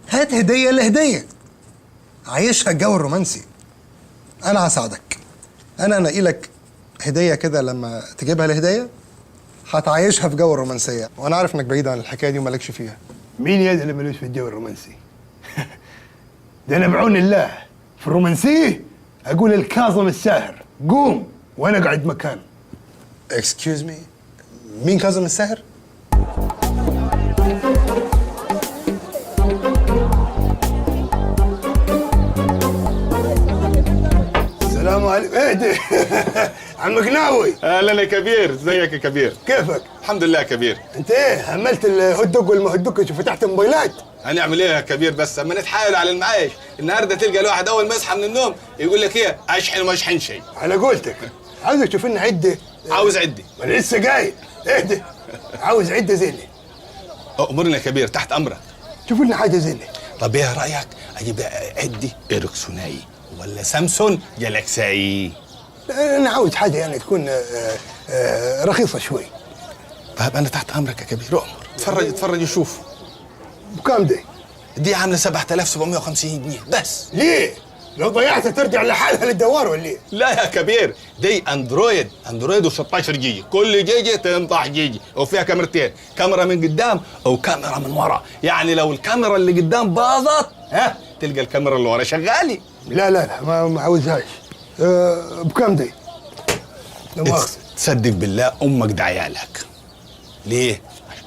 هات هديه لهديه، عيشها الجو الرومانسي. انا هساعدك. انا انقي لك هديه كده، لما تجيبها لهديه هتعيشها في جو الرومانسيه. وانا عارف انك بعيد عن الحكايه دي ومالكش فيها. مين يا اللي ملوش في الجو الرومانسي؟ ده انا بعون الله في الرومانسيه اقول الكاظم الساهر قوم وانا قاعد مكان. اكسكيوز مي، مين كاظم الساهر؟ السلام عليكم. ايه ده؟ عم قناوي. اهلا يا كبير، ازيك يا كبير؟ كيفك؟ الحمد لله يا كبير. انت ايه حملت الهوت دوج والمهدوكش وفتحت موبايلات؟ هنعمل ايه يا كبير؟ بس اما نتحايل على المعايش. النهارده تلقى الواحد اول ما يصحى من النوم يقول لك ايه؟ اشحن وما اشحن شيء. على قولتك. عاوزك تشوف لنا عده. عاوز عده. ما انا لسه قايل. ايه ده؟ عاوز عده زينه. امرنا يا كبير، تحت امرك. شوف لنا حاجه زينه. طب ايه رايك اجيب عده اريكسوناي ولا سامسونج جالاكسي؟ انا عاوز حاجه يعني تكون رخيصه شوي. طيب انا تحت امرك يا كبير، اؤمر. اتفرج وشوف. بكام دي؟ دي عامله 7750 جنيه بس. ليه؟ لو ضيعتها ترجع لحالها للدوار ولا ايه؟ لا يا كبير، دي اندرويد و16 جيجي، كل جيجي تنطح جيجي، وفيها كاميرتين، كاميرا من قدام وكاميرا من ورا، يعني لو الكاميرا اللي قدام باظت تلقى الكاميرا اللي ورا شغالي. لا لا لا ما عاوزهاش. بكم دي؟ لا مؤاخذة. تصدق بالله امك ده عيالك. ليه؟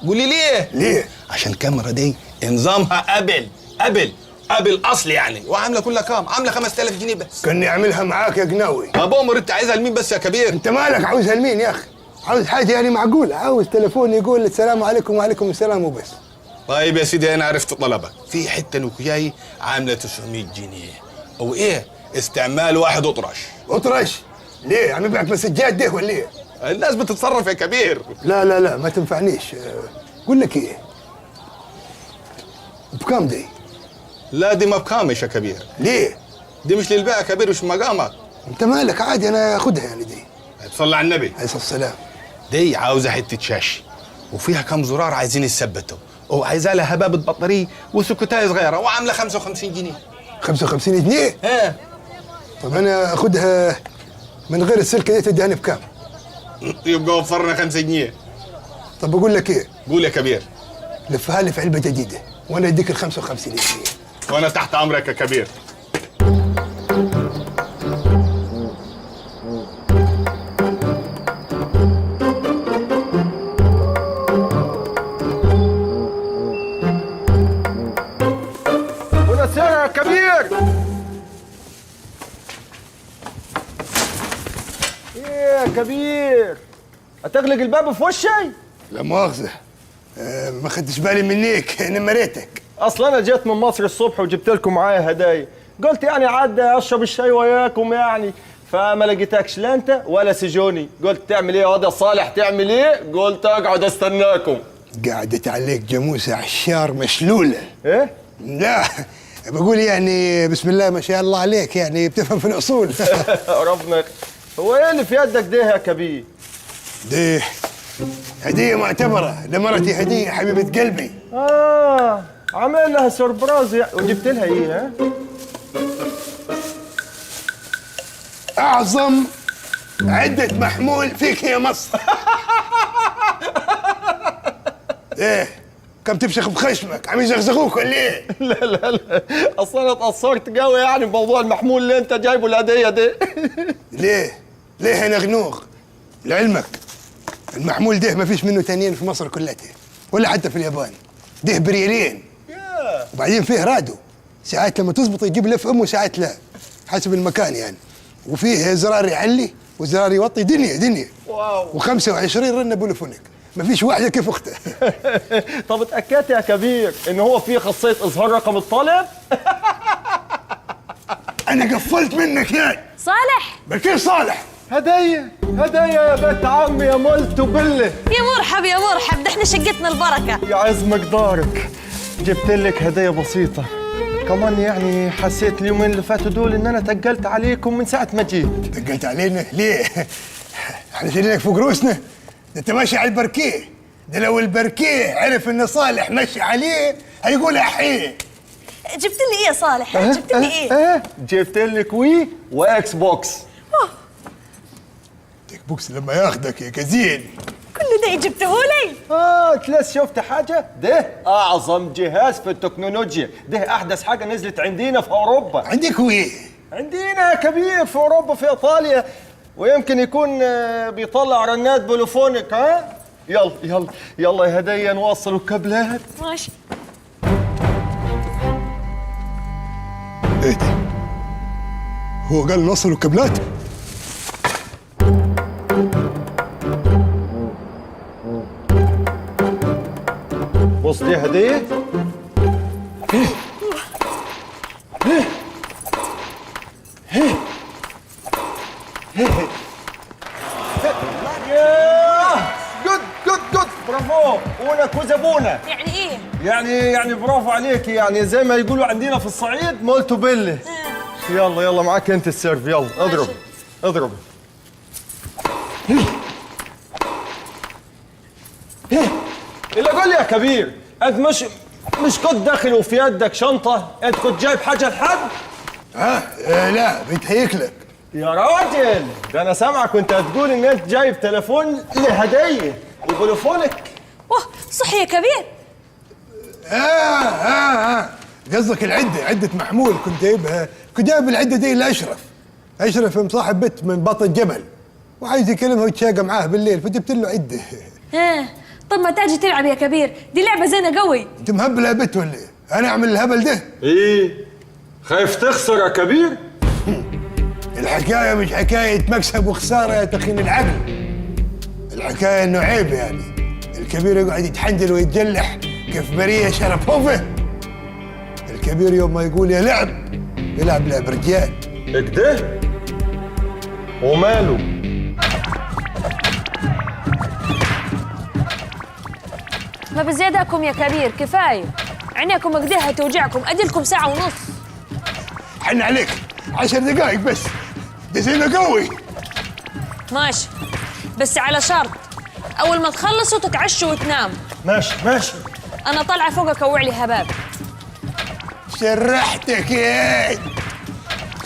قولي ليه؟ ليه؟ عشان الكاميرا دي نظامها ابل اصلي يعني، وعامله كلها كام؟ عامله 5000 جنيه بس. كاني اعملها معاك يا قناوي. ابو انت عايزها لمين بس يا كبير؟ انت مالك عاوزها لمين يا اخي؟ عاوز حاجه يعني معقوله، عاوز تليفون يقول السلام عليكم وعليكم السلام وبس. طيب يا سيدي انا عرفت طلبك، في حته نوكياي عامله 900 جنيه وايه؟ استعمال واحد اطرش. ليه؟ عم يبعت مسجات ده ولا ايه؟ الناس بتتصرف يا كبير. لا لا لا ما تنفعنيش. قول لك ايه؟ بكام دي؟ لا دي ما بكامش يا كبير. ليه؟ دي مش للبيع يا كبير، مش مقامك. انت مالك عادي انا اخدها يعني دي. صلى على النبي عليه الصلاه والسلام. دي عاوزه حته شاشه وفيها كم زرار عايزين يثبتوا، وعايزه لها هبابه بطاريه وسكوتايه صغيره وعامله 55 جنيه. 55 جنيه؟ طب انا اخدها من غير السلكه دي تديهاني بكام؟ يبقى وفرنا 5 جنيه. طب بقول لك ايه؟ قول يا كبير. لفها لي في علبه جديده وانا اديك ال 55 جنيه. وانا تحت امرك يا كبير. ونسينا يا كبير. ايه يا كبير؟ هتغلق الباب في وشي؟ لا مؤاخذه. ما خدتش بالي منيك نمريتك. اصلا انا جيت من مصر الصبح وجبت لكم معايا هدايا، قلت يعني عدى اشرب الشاي وياكم يعني، فما لقيتكش لا انت ولا سجوني. قلت تعمل ايه يا واد يا صالح؟ تعمل ايه؟ قلت اقعد استناكم. قعدت عليك جاموسه عشار مشلوله. ايه؟ لا بقول يعني بسم الله ما شاء الله عليك، يعني بتفهم في الاصول. ربنا. هو ايه اللي في يدك ده يا كبير؟ دي هديه معتبره لمرتي، هديه حبيبه قلبي. عامل لها سربراز وجبت لها ايه؟ ها؟ اعظم عده محمول فيك يا مصر. ايه كم تفشخ بخشمك؟ عم يزغزغوك ولا ايه؟ لا لا لا، اصل انا اتاثرت قوي يعني بموضوع المحمول اللي انت جايبه الهديه ده. ليه يا نغنوغ؟ لعلمك المحمول ده ما فيش منه تانيين في مصر كلها ولا حتى في اليابان. ده بريالين. وبعدين فيه رادو، ساعات لما تزبط يجيب لف امه ساعات لا، حسب المكان يعني. وفيه زرار يعلي وزرار يوطي، دنيا. واو. و25 رنه بوليفونيك، ما فيش واحده كيف اختها. طب اتاكدت يا كبير ان هو فيه خاصيه اظهار رقم الطالب؟ انا قفلت منك يا صالح. بكير صالح. هديه يا بنت عمي يا مولتو بالله. يا مرحب ده احنا شقتنا البركه. يا عز مقدارك، جبت لك هديه بسيطه كمان، يعني حسيت اليومين اللي فاتوا دول ان انا تقلت عليكم من ساعه ما جيت. تقلت علينا ليه؟ احنا شايلينك فوق روسنا؟ ده انت ماشي على البركيه، ده لو البركيه عرف ان صالح ماشي عليه هيقول احيه. جبت لي ايه يا صالح؟ جبت لي ايه؟ جبت لك وي واكس بوكس. اكس بوكس لما ياخدك يا كزين. كل ده جبته لي؟ تلاس شفت حاجه؟ ده اعظم جهاز في التكنولوجيا، ده احدث حاجه نزلت عندنا في اوروبا. عندك وي؟ عندنا يا كبير في اوروبا، في ايطاليا، ويمكن يكون بيطلع رنات بوليفونيك. ها يلا يا هديه نوصل الكابلات. ماشي. ايه ده؟ هو قال نوصل الكابلات؟ بص دي هديه. جود برافو. اونا كوزابونا. يعني ايه؟ يعني برافو عليك، يعني زي ما يقولوا عندنا في الصعيد مولتو بيلي. يلا معاك انت السيرف، يلا اضرب. اللي قول لي يا كبير، انت مش كنت داخل وفي يدك شنطه؟ انت كنت جايب حاجه لحد؟ لا بيتهيك لك. يا راجل ده انا سامعك وانت هتقول ان انت جايب تليفون لهديه وبلوفونك. واه صح يا كبير. قصدك العده، عده محمول كنت جايبها، كنت جايب العده دي لاشرف. اشرف مصاحب بنت من بطن جبل وعايز يكلمها ويتشاقى معاه بالليل فجبت له عده. طب ما تاجي تلعب يا كبير، دي لعبه زينه قوي. انت مهبل يا بت ولا ايه؟ انا اعمل الهبل ده؟ ايه خايف تخسر يا كبير؟ الحكايه مش حكايه مكسب وخساره يا تخين العقل. الحكايه انه عيب يعني الكبير يقعد يتحنجل ويتجلح كيف بريه شرفوفه. الكبير يوم ما يقول يا لعب يلعب لعب رجال. كده؟ وماله؟ ما بزيادكم يا كبير، كفايه عينيكم قديها توجعكم، اديلكم ساعه ونص. حن عليك 10 دقائق بس، ده زينه قوي. ماشي بس على شرط اول ما تخلصوا تتعشوا وتنام. ماشي ماشي. انا طالعه فوق اكوع لي هباب. شرحتك ياد،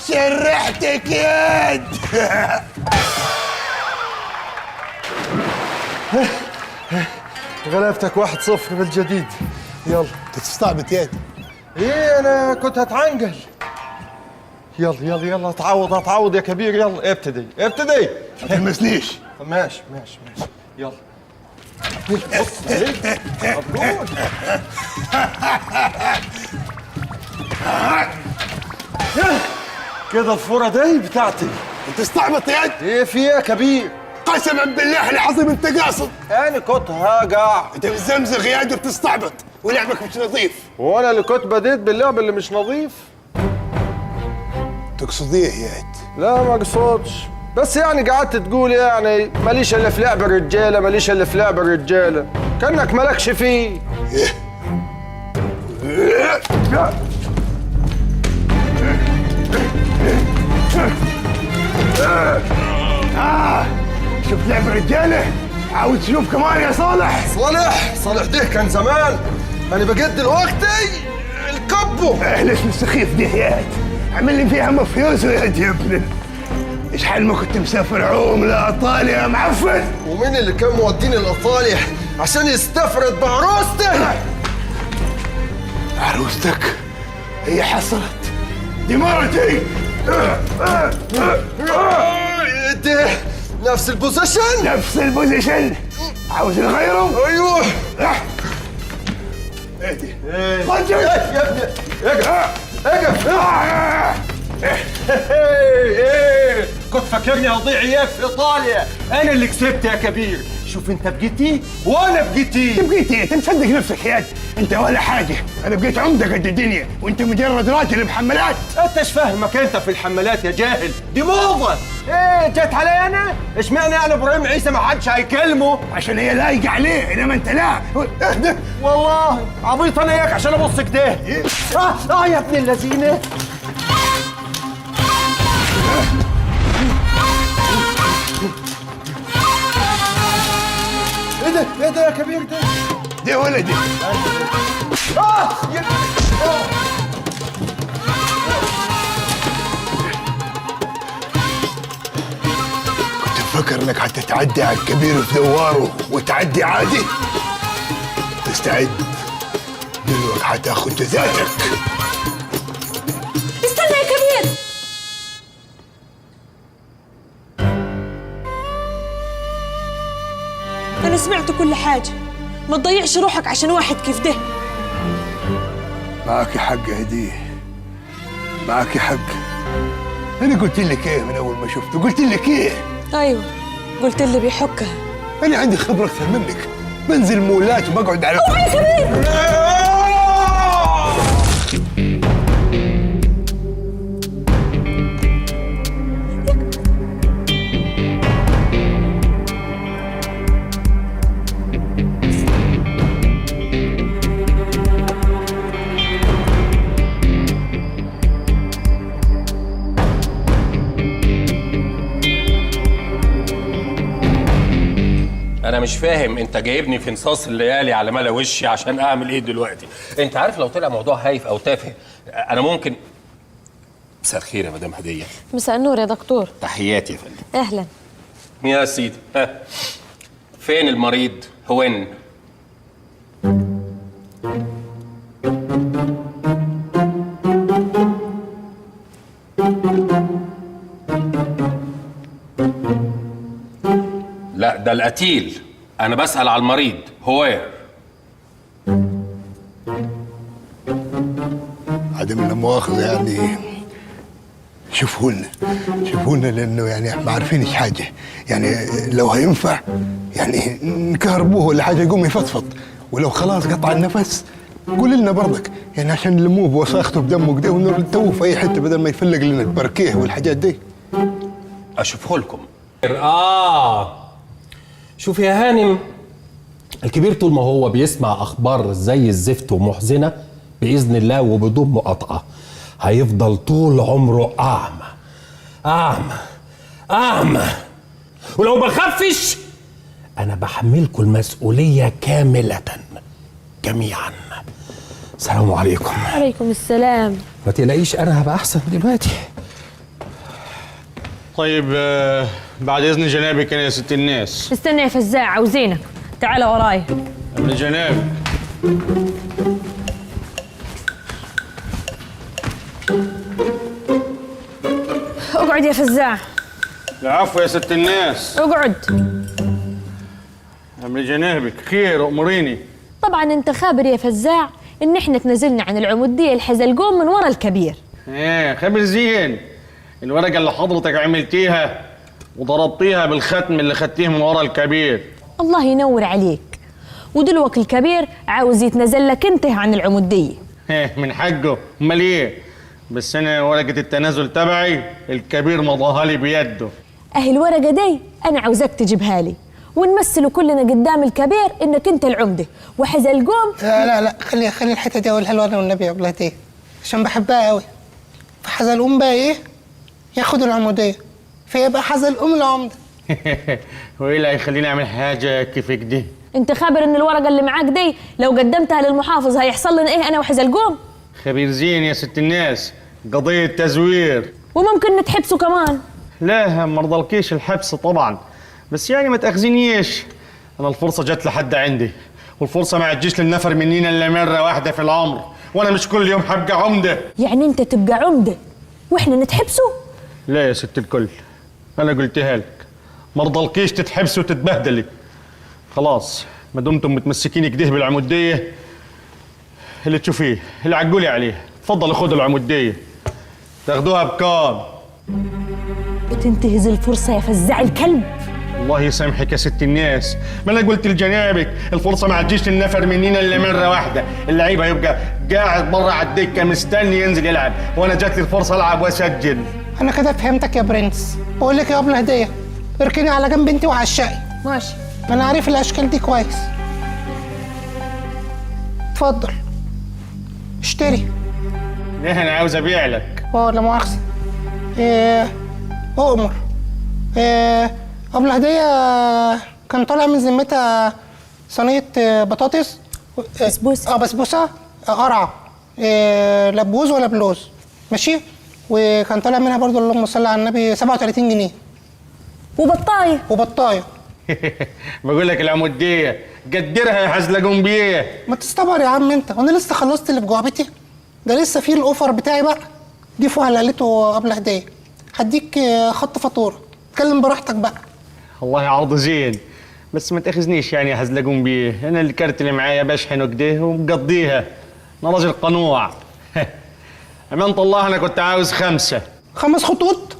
شرحتك ياد. غلبتك 1-0 بالجديد. يلا تستعبط ياد. ايه انا كنت هتعنقل. يلا يلا يلا اتعوض يا كبير. يلا ابتدي ابتدي. ما تلمسنيش. ماشي ماشي ماشي. يلا بص عليك. طب قول. كده الفورة دي بتاعتي. انت استعبط ياد. ايه في ايه يا كبير؟ قسما بالله العظيم انت قاصد. انا كنت هقع. انت بتزمزغ ياد وبتستعبط ولعبك مش نظيف. وانا اللي كنت بديت باللعب اللي مش نظيف. تقصد ايه ياد؟ لا ما اقصدش، بس يعني قعدت تقول يعني ماليش الا في لعب الرجاله، ماليش الا في لعب الرجاله، كانك مالكش فيه. شوف لعب الرجاله، عاوز تشوف كمان يا صالح؟ صالح ده كان زمان، انا بقد دلوقتي الكبو. الاسم السخيف ده ياد، عمل لي فيها مفيوس يا ابني. ايش حال ما كنت مسافر عوم لايطاليا يا معفن؟ ومين اللي كان موديني لايطاليا عشان يستفرد بعروسته؟ عروستك هي حصلت، دي مرتي. ده نفس البوزيشن؟ نفس البوزيشن. عاوز نغيره؟ ايوه. اهدي. خرج يا ابني. اقف. كنت فاكرني اضيع اياك في ايطاليا. انا اللي كسبت يا كبير. شوف انت بقيتي وانا بقيتي. بقيتي انت مصدق نفسك يا انت ولا حاجه. انا بقيت عمده قد الدنيا وانت مجرد راجل بحمالات. انت ايش فاهمك انت في الحمالات يا جاهل؟ دي موضه. ايه جت علي انا؟ اشمعنى انا ابراهيم عيسى ما حدش هيكلمه؟ عشان هي لايقه عليه انما انت لا. اهدى. والله عبيط انا اياك عشان ابص كده. يا ابن اللذينه. ايه ده يا كبير ده؟ دي ولدي. كنت مفكر انك هتتعدي على الكبير في دواره وتعدي عادي. استعد دلوقتي هتاخد جزاتك. استنى يا كبير. أنا سمعت كل حاجة، ما تضيعش روحك عشان واحد كيف ده. معك حق هديه، معك حق. أنا قلت لك إيه من أول ما شفته؟ قلت لك إيه؟ أيوة قلت اللي بيحكها. أنا عندي خبرة أكثر منك، بنزل مولات وبقعد على اوعى يا كبير. انا مش فاهم انت جايبني في نصاص الليالي على ملا وشي عشان اعمل ايه دلوقتي؟ انت عارف لو طلع موضوع هايف او تافه انا ممكن مساء الخير يا مدام هديه. مساء النور يا دكتور. تحياتي يا فندم. اهلا. يا سيدي، ها فين المريض؟ هون. لا ده القتيل، انا بسأل على المريض. هوير؟ عدم المؤاخذة يعني شوفوا لنا لانه يعني ما عارفينش حاجه، يعني لو هينفع يعني نكهربوه ولا حاجه يقوم يفضفض، ولو خلاص قطع النفس قول لنا برضك يعني عشان نلموه بوساخته بدمه كده ونرتوه في اي حته بدل ما يفلق لنا البركيه والحاجات دي. اشوفه لكم. شوف يا هانم، الكبير طول ما هو بيسمع اخبار زي الزفت ومحزنه باذن الله وبدون مقاطعه هيفضل طول عمره اعمى اعمى اعمى. ولو بخفش انا بحملكم المسؤوليه كامله جميعا. السلام عليكم. عليكم السلام. ما تقلقيش انا هبقى احسن دلوقتي. طيب بعد اذن جنابك يا ست الناس. استنى يا فزاع، عاوزينك. تعال وراي. من جنابك. اقعد يا فزاع. العفو يا ست الناس. اقعد. من جنابك، خير امريني. طبعا انت خابر يا فزاع ان احنا تنزلنا عن العموديه الحزلقوم من ورا الكبير. ايه خبر زين. الورقه اللي حضرتك عملتيها وضربتيها بالختم اللي خدتيه من ورا الكبير. الله ينور عليك. ودلوقتي الكبير عاوز يتنزل لك انت عن العموديه. ايه من حقه، امال ايه؟ بس انا ورقه التنازل تبعي الكبير مضاها لي بيده. اهي الورقه دي انا عاوزاك تجيبها لي ونمثلوا كلنا قدام الكبير انك انت العمده وحزلقوم. لا خلي الحته دي اقولها له انا والنبي يا بلاتي عشان بحبها قوي. فحزلقوم بقى ايه؟ ياخد العموديه فيبقى حزلقوم العمده. وايه اللي هيخليني اعمل حاجه كيف كده؟ انت خابر ان الورقه اللي معاك دي لو قدمتها للمحافظ هيحصل لنا ايه انا وحزلقوم؟ خبير زين يا ست الناس، قضيه تزوير وممكن نتحبسوا كمان. لا ما رضلكيش الحبس طبعا، بس يعني ما تاخذنيش، انا الفرصه جت لحد عندي، والفرصه ما تجيش للنفر منينا الا مره واحده في العمر، وانا مش كل يوم هبقى عمده. يعني انت تبقى عمده واحنا نتحبسوا؟ لا يا ست الكل، انا قلتها لك، ما رضلكيش تتحبسي وتتبهدلي. خلاص ما دمتم متمسكين كده بالعموديه، اللي تشوفيه اللي عقولي عليه، تفضلوا خدوا العموديه. تاخدوها بكام؟ بتنتهز الفرصه يا فزاع الكلب. الله يسامحك يا ست الناس، ما انا قلت لجنابك الفرصه ما تجيش للنفر مننا الا مره واحده، اللعيب هيبقى قاعد بره على الدكه مستني ينزل يلعب، وانا جات لي الفرصه العب واسجل. انا كده فهمتك يا برنس. بقول لك يا ابله هديه، اركني على جنب انت وعشقي. ماشي. ما انا عارف الاشكال دي كويس. اتفضل اشتري. ليه انا عاوز ابيع لك؟ لا مؤاخذه. اؤمر. ابله هديه كان طالع من ذمتها صينيه بطاطس بسبوسه. بسبوسه قرعه. لبوز ولا بلوز؟ ماشي. وكان طالع منها برضو اللهم صل على النبي 37 جنيه. وبطايه. بقول لك العموديه قدرها يا حزلقوم بيه. ما تستبر يا عم انت، وانا لسه خلصت اللي في جعبتي؟ ده لسه في الاوفر بتاعي بقى. ضيفوا على قالته قبل هديه. هديك خط فاتوره، اتكلم براحتك بقى. والله عرض زين، بس ما تاخذنيش يعني يا حزلقوم بيه، انا الكارت اللي معايا بشحنه كده ومقضيها، انا راجل قنوع. امانة الله انا كنت عاوز 5 خطوط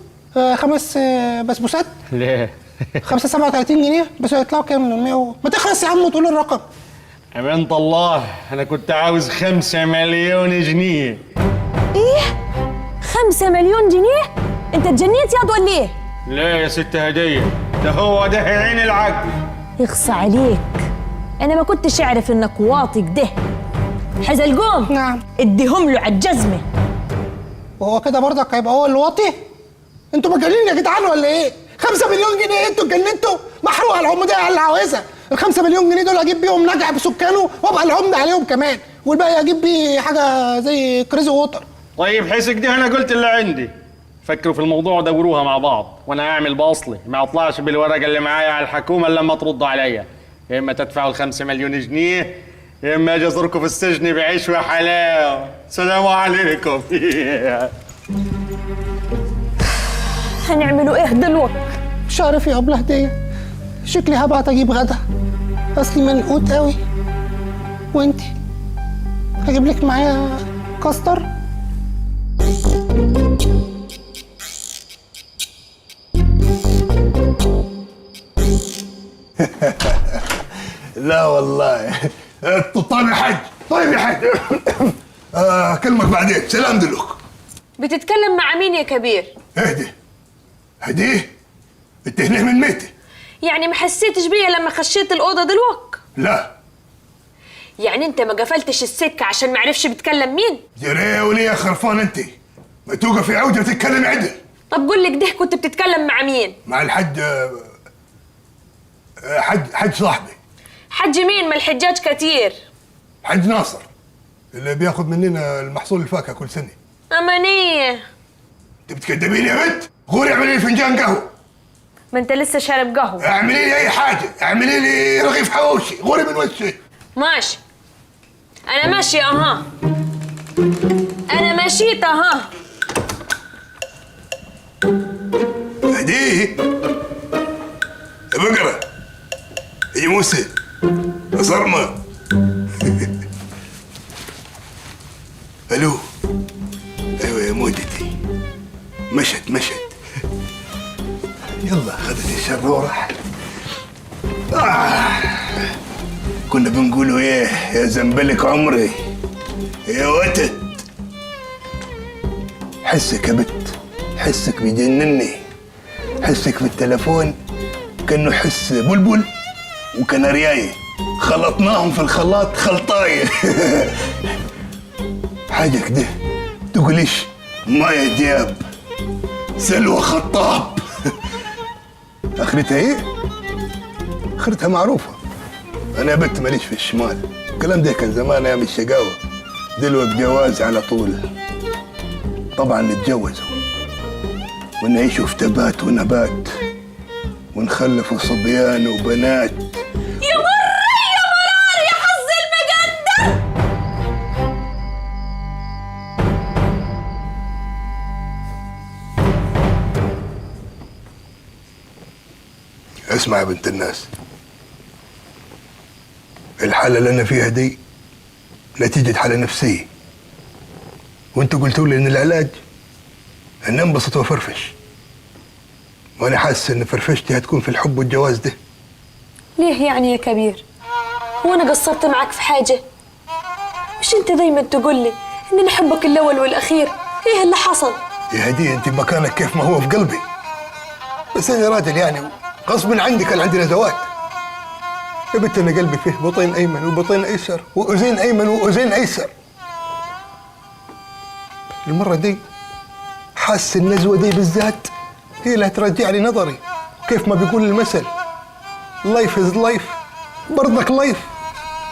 5 بسبوسات. ليه؟ 5 37 جنيه بس هيطلعوا كام؟ 100 ما تخلص يا عم وتقول الرقم. امانة الله انا كنت عاوز 5 مليون جنيه. ايه؟ 5 مليون جنيه؟ انت اتجنيت ياض ولا ايه؟ لا يا ست هديه، ده هو ده عين العقل. يخصى عليك، انا ما كنتش اعرف انك واطي كده. حزلقوم. نعم. اديهم له على الجزمه. وهو كده برضك هيبقى هو اللي واطي؟ انتوا مجانين يا جدعان ولا ايه؟ 5 مليون جنيه انتوا اتجننتوا؟ محروقه العموديه على اللي عاوزها. ال5 مليون جنيه دول اجيب بيهم نجع بسكانه وابقى العمده عليهم كمان، والباقي اجيب بيه حاجه زي كريزي ووتر. طيب حسك دي انا قلت اللي عندي. فكروا في الموضوع ودوروها مع بعض، وانا هعمل باصلي ما اطلعش بالورقه اللي معايا على الحكومه الا لما تردوا عليا. يا اما تدفعوا ال5 مليون جنيه يا اما اجي ازوركم في السجن بعيش وحلاوه. سلام عليكم. هنعملوا ايه دلوقتي؟ مش عارف يا ابله هديه، شكلي هبعت اجيب غدا، اصلي منقوط قوي. وانتي هجيب لك معايا كاستر؟ لا والله. طيب يا حاج، طيب يا حاج. اكلمك بعدين، سلام دلوك. بتتكلم مع مين يا كبير؟ اهدي هديه، انت هنا من ميتي. يعني ما حسيتش بيا لما خشيت الأوضة دلوقتي؟ لا. يعني انت ما قفلتش السكة عشان ما عرفش بتكلم مين؟ جري وليه يا خرفان انت؟ ما توقفي عوجة وتتكلم عدل. طب قول لي كده كنت بتتكلم مع مين؟ مع الحج. حج صاحبي. حج مين؟ ما الحجاج كتير. حج ناصر اللي بياخد مننا المحصول الفاكهة كل سنة. أمانية. انت بتكدبيني يا بنت؟ غوري اعملي لي فنجان قهوة. ما انت لسه شارب قهوة. اعملي لي أي حاجة، اعملي لي رغيف حواوشي، غوري من وشي. ماشي. أنا ماشية أها. أنا مشيت أها. هديه يا بقرة يا موسى يا صرمة. الو. ايوه يا مودتي. مشت يلا خدت الشر وراح. كنا بنقولوا ايه يا زنبلك عمري يا وتد. حسك يا بت، حسك بيجنني. حسك في التلفون كأنه حس بلبل وكنارياي خلطناهم في الخلاط خلطاية. حاجة كده تقوليش مايا دياب سلوى خطاب. اخرتها ايه؟ اخرتها معروفة. انا يا بت ماليش في الشمال، الكلام ده كان زمان ايام الشقاوة. دلوقتي جواز على طول. طبعا نتجوزوا ونعيشوا في تبات ونبات ونخلفوا صبيان وبنات. يا مرة يا مرار يا حظ المجندر. اسمع يا بنت الناس، الحالة اللي أنا فيها دي نتيجة حالة نفسية، وانتوا قلتوا لي إن العلاج إن انبسط وفرفش، وأنا حاسس إن فرفشتي هتكون في الحب والجواز ده. ليه يعني يا كبير؟ هو أنا قصرت معك في حاجة؟ مش أنت دايما تقول لي إن أنا أحبك الأول والأخير؟ إيه اللي حصل؟ يا هدية أنت مكانك كيف ما هو في قلبي، بس أنا راجل يعني غصب عندي كان عندي نزوات. يا بنت أنا قلبي فيه بطين أيمن وبطين أيسر وأذين أيمن وأذين أيسر. المرة دي حاسس النزوة دي بالذات هي اللي هترجع لي نظري، كيف ما بيقول المثل لايف از لايف، برضك لايف.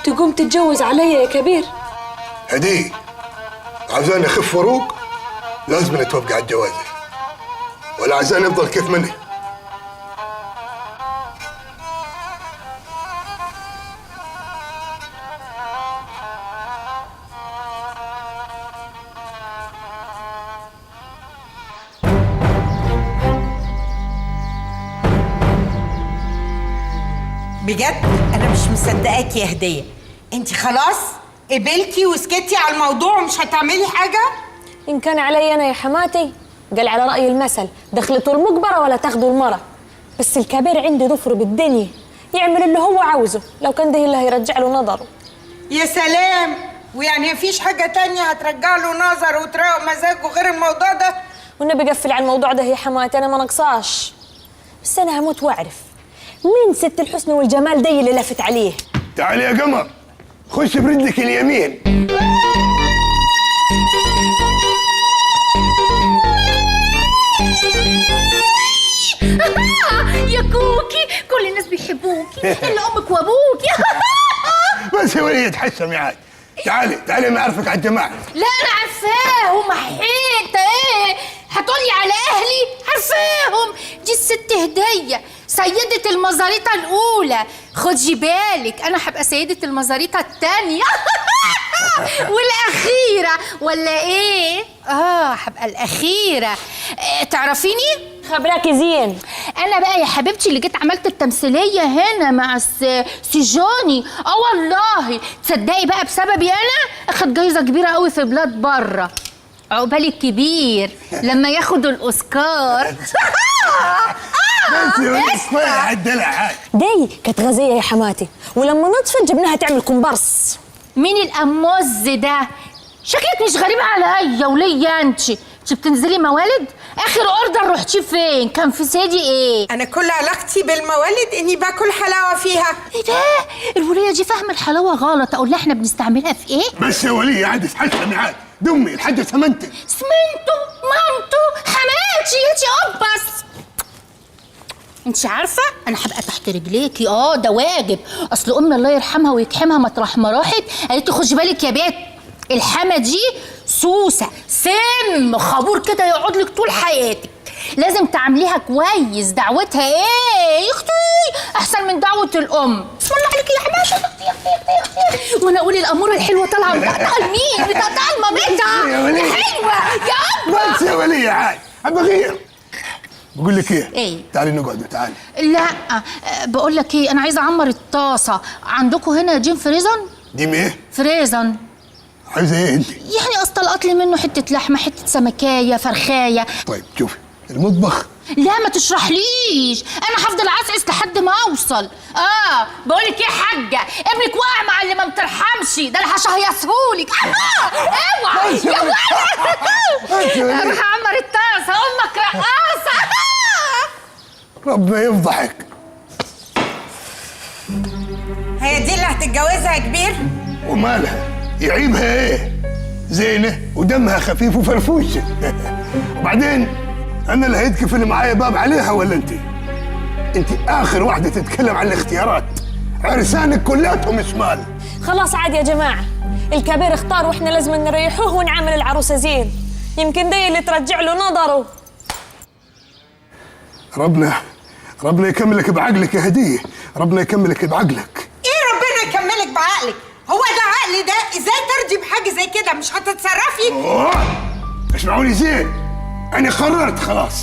تقوم تتجوز عليا يا كبير؟ هدي عايزاني اخف واروق لازم نتوقع الجوازة، ولا عايزاني افضل كيف مني. بجد انا مش مصدقاك يا هديه. انت خلاص قبلتي وسكتي على الموضوع ومش هتعملي حاجه؟ إن كان علي أنا يا حماتي قال على رأي المثل دخلته المقبرة ولا تاخدوا المرة. بس الكبير عنده ضفر بالدنيا يعمل اللي هو عاوزه، لو كان ده اللي هيرجع له نظره. يا سلام، ويعني مفيش حاجه تانية هترجع له نظر وتروق مزاجه غير الموضوع ده؟ والنبي قفل على الموضوع ده يا حماتي، أنا ما نقصاش، بس أنا هموت وأعرف مين ست الحسن والجمال دي اللي لفت عليه. تعالي يا قمر خش برجلك اليمين. يا كوكي كل الناس بيحبوكي الا امك وابوكي. بس هو اللي يتحشم يا عاد. تعالي تعالي ما اعرفك على الجماعه. لا انا عارفاهم. انت ايه هتقولي على اهلي؟ عارفاهم. دي الست هديه سيدة المزاريطة الأولى. خدي بالك أنا هبقى سيدة المزاريطة الثانية والأخيرة ولا إيه؟ هبقى الأخيرة. تعرفيني؟ خبراكي زين. أنا بقى يا حبيبتي اللي جيت عملت التمثيلية هنا مع سجوني. والله تصدقي بقى بسببي أنا أخد جايزة كبيرة قوي في بلاد بره. عقبالي الكبير لما ياخدوا الأوسكار. بس يا عالدلع. دي كانت غازية يا حماتي، ولما نطفت جبناها تعمل كومبارس. مين الأموز ده؟ شكلك مش غريبة عليا وليا انتي بتنزلي موالد؟ آخر أوردر رحتي فين؟ كان في سيدي إيه؟ أنا كل علاقتي بالموالد إني باكل حلاوة فيها. إيه ده؟ الولية دي فاهمة الحلاوة غلط. أقول لها إحنا بنستعملها في إيه؟ بس يا ولية عاد حاجة معاك دمي الحاجة سمنتي. سمنتو مامتو حماتي ياتي أبس. انت عارفه انا هبقى تحت رجليكي. ده واجب. اصل امي الله يرحمها ويكحمها مطرح ما راحت قالت لي خدي بالك يا بيت، الحما دي سوسه سم خابور كده يقعد لك طول حياتك، لازم تعامليها كويس. دعوتها ايه يا اختي احسن من دعوه الام. بسم الله عليكي يا حماتي. اختي وانا اقول الاموره الحلوه طالعه بتاعتها لمين؟ بتاعتها لمامتها حلوه يا ابا. بس يا ولية عاد بغير. بقول لك ايه؟ تعالي نقعد. تعالي. لا بقول لك ايه، انا عايزه اعمر الطاسه. عندكم هنا جيم فريزن؟ ديم ايه؟ فريزن. عايزه ايه انت؟ يعني استلقط لي منه حته لحمه، حته سمكايه، فرخايه. طيب شوفي المطبخ. لا ما تشرحليش، انا هفضل عسعس لحد ما اوصل. بقول لك ايه يا حاجه، ابنك واقع مع اللي ما بترحمش ده، انا هشهيصهولك. اوعى يا ولد. انا هعمر الطاسه امك رقاصه. ربنا يفضحك. هي دي اللي هتتجوزها يا كبير؟ ومالها؟ يعيبها ايه؟ زينه ودمها خفيف وفرفوشه. وبعدين انا اللي هيتكفل اللي معايا باب عليها ولا انت؟ انت اخر واحده تتكلم عن الاختيارات. عرسانك كلاتهم شمال. خلاص عادي يا جماعة، الكبير اختار واحنا لازم نريحوه ونعمل العروسة زين، يمكن دي اللي ترجع له نظره. ربنا يكملك بعقلك يا هدية. ربنا يكملك بعقلك. ايه ربنا يكملك بعقلك؟ هو ده عقل ده؟ ازاي ترضي بحاجه زي كده؟ مش هتتصرفي؟ اسمعوني زين، انا قررت خلاص.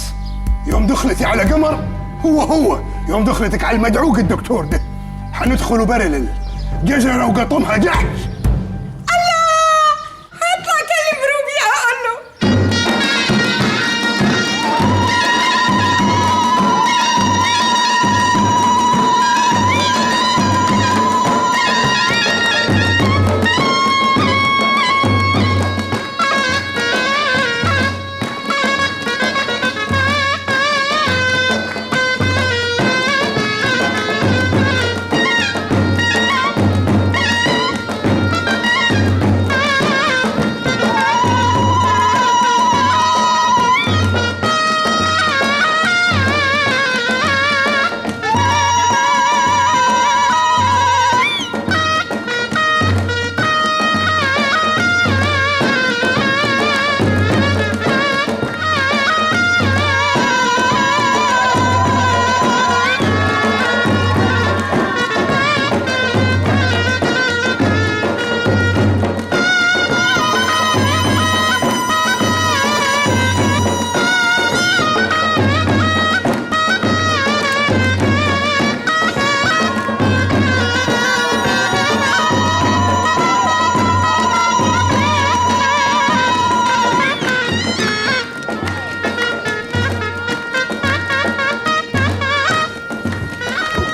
يوم دخلتي على قمر هو يوم دخلتك على المدعوق الدكتور ده. حندخلوا برلل جزرة وقطمها جحش. الله، هطلع اكلم روبي هقول له.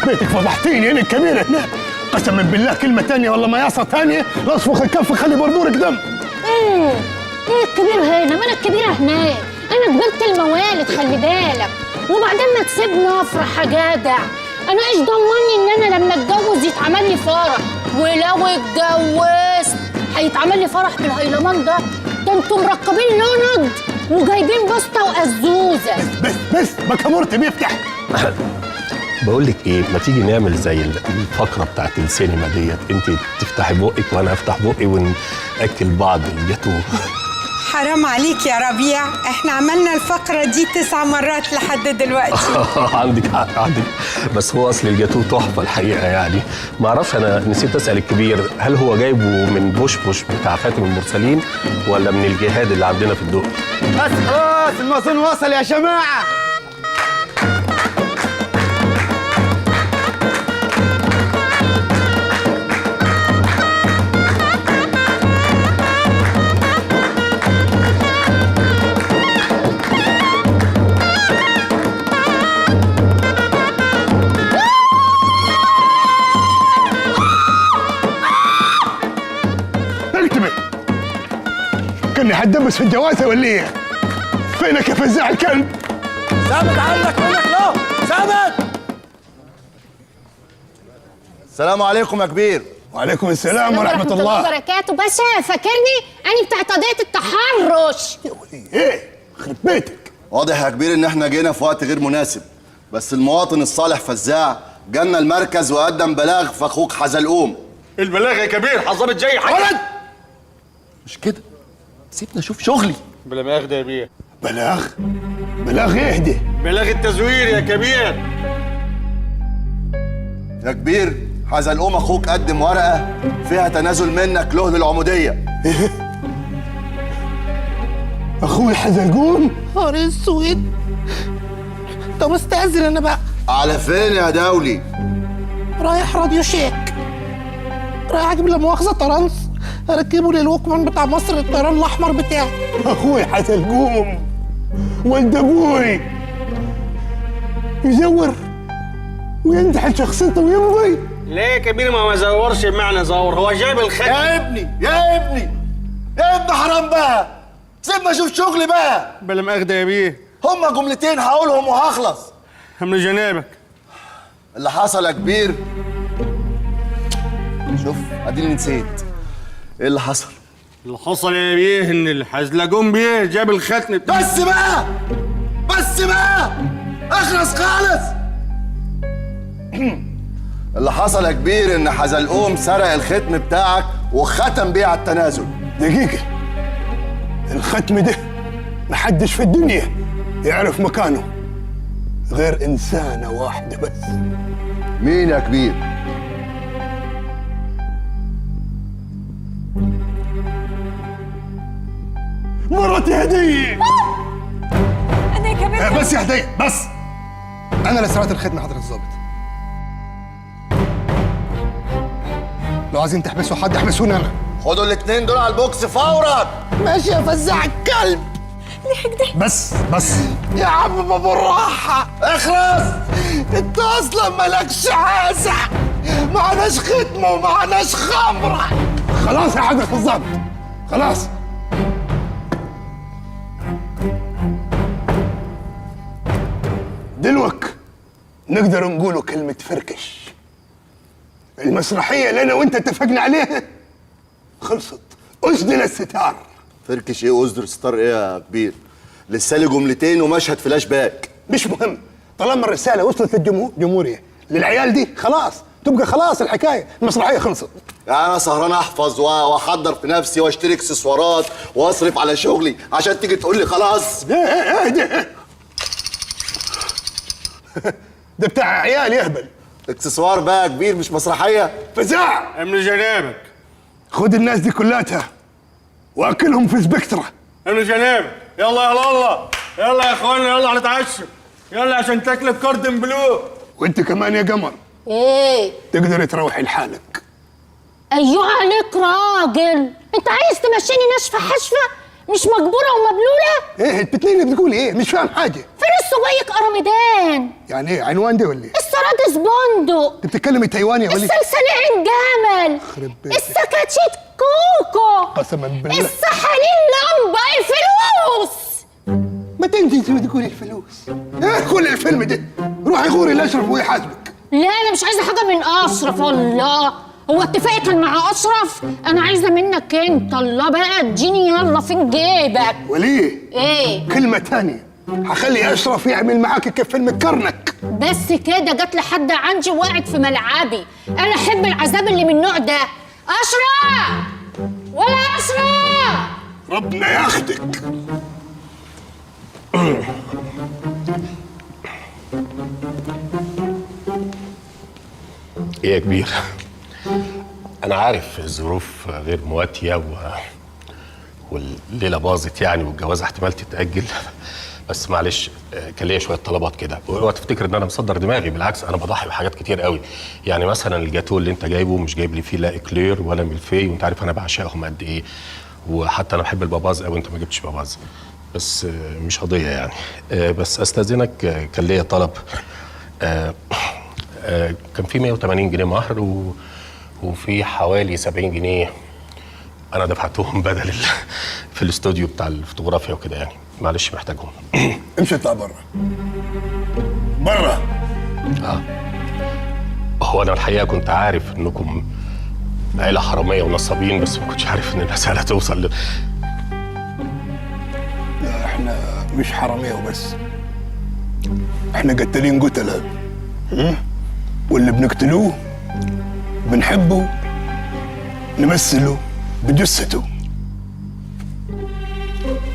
بيتك فضحتيني انا الكبير هنا. قسما بالله كلمة تانية والله ما يعصى تانية لا اصفخ الكف خلي بردورك دم. ايه الكبير هنا؟ ما انا الكبيرة هناك. انا قبلت الموالد خلي بالك. وبعدين ما تسيبني افرح يا جدع. انا ايش ضمني ان انا لما اتجوز يتعمل لي فرح؟ ولو اتجوزت هيتعمل لي فرح بالهيلمان ده انتوا مركبين لوند وجايبين بسطة وأزوزة. بس بكامورتي بيفتح. بقول لك ايه، ما تيجي نعمل زي الفقره بتاعت السينما ديت، انت تفتحي بقك وانا افتح بقي وناكل بعض الجاتو. حرام عليك يا ربيع، احنا عملنا الفقرة دي 9 مرات لحد دلوقتي. عندك حق عندك، بس هو اصل الجاتو تحفه الحقيقه يعني. ما اعرفش، انا نسيت اسال الكبير، هل هو جايبه من بوش بتاع خاتم المرسلين ولا من الجهاد اللي عندنا في الدق؟ بس خلاص المأذون وصل يا جماعه. كني حدبس في الجوازه ولا ايه؟ فينك يا فزاع الكلب؟ ثابت عنك منك لا ثابت. السلام عليكم يا كبير. وعليكم السلام ورحمه الله وبركاته. باشا فاكرني انا بتاعت قضيه التحرش. ايه خرب بيتك. واضح يا كبير ان احنا جينا في وقت غير مناسب، بس المواطن الصالح فزاع جالنا المركز وقدم بلاغ في اخوك حزلقوم. البلاغ يا كبير حظابط جاي حاجه. ولد مش كده، سيبنا اشوف شغلي. بلاغ ده يا بيه. بلاغ ايه ده؟ بلاغ التزوير يا كبير. يا كبير حزلقوم اخوك قدم ورقه فيها تنازل منك له للعموديه. ايه؟ اخوي حزلقوم؟ نهار اسود. طب استأذن انا بقى. على فين يا دولي؟ رايح راديو شيك، رايح اجيب لا مؤاخذه طرنس اركبه للوكمان بتاع مصر الطيران الاحمر بتاعي. اخوي حزلقوم ولد ابوي يزور وينتحل شخصيته ويمضي. ليه يا كبير ما زورش بمعنى زور، هو جايب الختم. يا ابني يا ابني يا ابني حرام بقى، سيبنا اشوف شغلي بقى. بلا مؤاخذة يا بيه. هما جملتين هقولهم وهخلص. من جنابك. اللي حصل يا كبير، شوف اديني نسيت ايه اللي حصل. اللي حصل يا بيه ان الحزلقوم بيه جاب الختم. بس بقى اخلص خالص. اللي حصل يا كبير ان حزلقوم سرق الختم بتاعك وختم بيه على التنازل. دقيقة، الختم ده محدش في الدنيا يعرف مكانه غير إنسانة واحدة بس. مين يا كبير؟ مرتي هدية. انا كمان. بس يا هدية بس، انا اللي سرقت الختم حضرة الظابط. لو عايزين تحبسوا حد احبسوني انا. خدوا الاتنين دول على البوكس فورا. ماشي يا فزاع الكلب. ليه كده؟ بس يا عم ما بالراحة. اخلص. انت اصلا مالكش عازة، معناش ختم ومعناش خمرة. خلاص يا حضرة الظابط خلاص. دلوك نقدر نقولوا كلمة فركش. المسرحية اللي أنا وأنت اتفقنا عليها خلصت، أسدل الستار. فركش ايه وازدر ستار ايه يا كبير؟ لسه لي جملتين ومشهد فلاش باك. مش مهم، طالما الرسالة وصلت للجمهورية للعيال دي خلاص تبقى خلاص الحكاية، المسرحية خلصت. يعني انا سهران احفظ واحضر في نفسي واشتري اكسسوارات واصرف على شغلي عشان تيجي تقول لي خلاص؟ ايه ده بتاع عيال يهبل. اكسسوار بقى يا كبير مش مسرحية. فزاع من جنابك. خد الناس دي كلاتها واكلهم في سبكترا. من جنابك. يلا يلا يا اخوانا يلا هنتعشى. يلا عشان تاكل كوردن بلو. وانت كمان يا قمر ايه تقدري تروحي لحالك. ايوه عليك راجل، انت عايز تمشيني ناشفه حشفه مش مجبوره ومبلوله؟ ايه البتلين اللي بتقولي ايه؟ مش فاهم حاجه. فين السويق قرمدان؟ يعني ايه عنوان ده ولا ايه؟ السرادس بندق. انت بتتكلمي تايواني ولا ايه؟ السلسلة جمل. السكاكيت كوكو. قسما بالله السحالين لمبه. الفلوس. ما انت بتقولي الفلوس. ايه كل الفيلم ده؟ روحي غوري لاشرف ويحاسبك. لا انا مش عايزه حاجه من اشرف. الله، هو اتفاقي كان مع اشرف؟ انا عايزه منك انت. الله بقى اديني يلا فين جيبك. وليه؟ ايه؟ كلمه تانية هخلي اشرف يعمل معاك كيف المكرنك. بس كده جت لحد عندي وقعت في ملعبي. انا احب العذاب اللي من النوع ده. اشرف ولا اشرف، ربنا ياخدك. ايه يا كبير، انا عارف الظروف غير مواتيه والليله باظت يعني، والجوازه احتمال تتاجل، بس معلش كان ليا شويه طلبات كده. اوعى تفتكر ان انا مصدر دماغي، بالعكس انا بضحي بحاجات كتير قوي. يعني مثلا الجاتو اللي انت جايبه مش جايب لي فيه لا اكلير ولا ملفي، وانت عارف انا بعشقهم قد ايه، وحتى انا بحب الباباز قوي، انت ما جبتش باباز، بس مش قضيه يعني. بس استاذنك كان ليا طلب. كان في 180 جنيه مهر وفي حوالي 70 جنيه انا دفعتهم بدل في الاستوديو بتاع الفوتوغرافيا وكده يعني، معلش محتاجهم. امشي اطلع بره. بره. هو انا الحقيقه كنت عارف انكم عيله حراميه ونصابين، بس ما كنتش عارف ان المساله توصل لا احنا مش حراميه وبس، احنا قتالين قتله، واللي بنقتلوه بنحبه نمثله بجثته.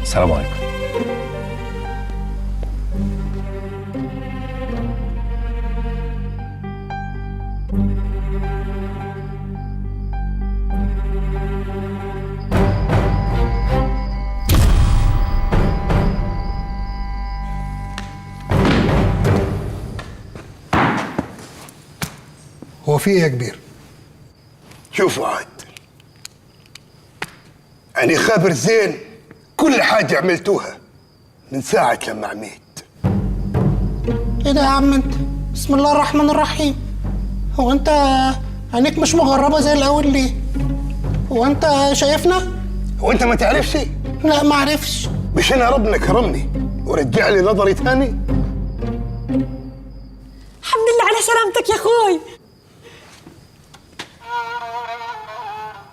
السلام عليكم. هو في ايه يا كبير؟ شوفوا عاد، أنا خابر زين كل حاجة عملتوها من ساعة لما عميت. ايه ده يا عم انت؟ بسم الله الرحمن الرحيم. هو انت عينيك مش مغربة زي الأول ليه؟ هو انت شايفنا؟ هو انت ما تعرفش؟ لا ما اعرفش. مش انا ربنا كرمني ورجع لي نظري تاني؟ الحمد لله على سلامتك يا اخوي.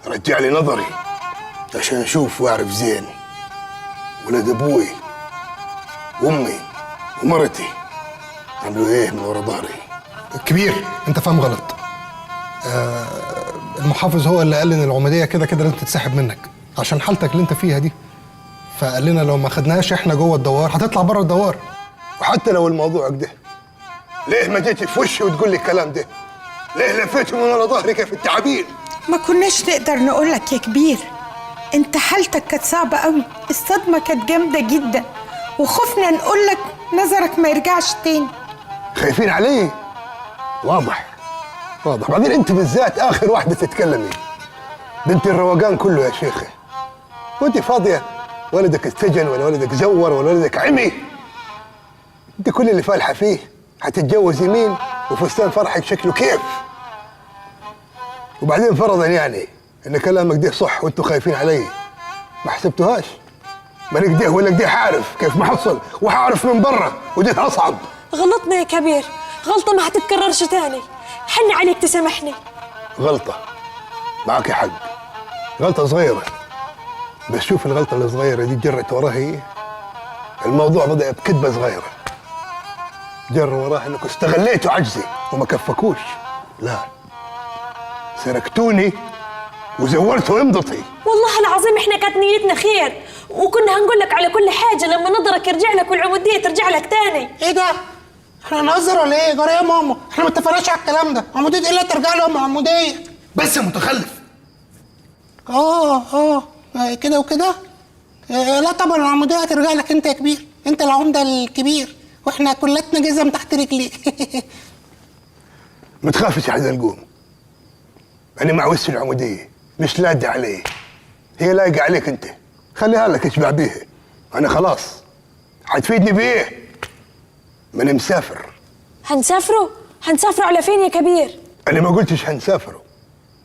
رجع لي نظري عشان اشوف واعرف زين ولاد ابوي وامي ومرتي عملوا ايه من ورا ظهري. كبير انت فاهم غلط. المحافظ هو اللي قال ان العموديه كده كده لازم تتسحب منك عشان حالتك اللي انت فيها دي، فقال لنا لو ما خدناش احنا جوه الدوار هتطلع بره الدوار. وحتى لو الموضوع كده ليه ما جيتي في وشي وتقول لي الكلام ده؟ ليه لفيته من ورا ظهري كيف التعابين؟ ما كناش نقدر نقول لك يا كبير، انت حالتك كانت صعبة قوي، الصدمة كانت جامدة جدا وخفنا نقول لك نظرك ما يرجعش تاني. خايفين علي؟ واضح. بعدين انت بالذات اخر واحدة تتكلمي، بنت الروقان كله يا شيخة. وانت فاضية ولدك اتسجن ولا ولدك زور ولا ولدك عمي؟ انت كل اللي فالحة فيه هتتجوز يمين وفستان فرحك شكله كيف؟ وبعدين فرضا يعني ان كلامك ده صح وانتوا خايفين علي، ما حسبتوهاش؟ ما نقديه ولا نقديه حعرف كيف ما حصل وحعرف من برا وده اصعب. غلطنا يا كبير، غلطة ما هتتكررش تاني، حن عليك تسامحني. غلطة معك حق، غلطة صغيرة، بس شوف الغلطة الصغيرة دي جرت وراها ايه؟ الموضوع بدأ بكذبة صغيرة جر وراها انكم استغليتوا عجزي وما كفكوش، لا سرقتوني وزورتوا امضتي. والله العظيم احنا كانت نيتنا خير، وكنا هنقول لك على كل حاجة لما نظرك يرجع لك والعمودية ترجع لك تاني. ايه ده؟ احنا نهزر ولا ايه؟ جرى يا ماما؟ احنا ما اتفقناش على الكلام ده، عمودية ايه اللي ترجع لهم عمودية؟ بس يا متخلف. كده وكده؟ لا طبعا العمودية هترجع لك انت يا كبير، انت العمدة الكبير واحنا كلتنا جزم تحت رجليك. ما تخافش يا حزلقوم، انا مع وش العمودية مش لاقي عليه، هي لاقي عليك انت، خليها لك اشبع بيها. انا خلاص هتفيدني بايه؟ ما انا مسافر. هنسافروا على فين يا كبير؟ انا ما قلتش هنسافروا،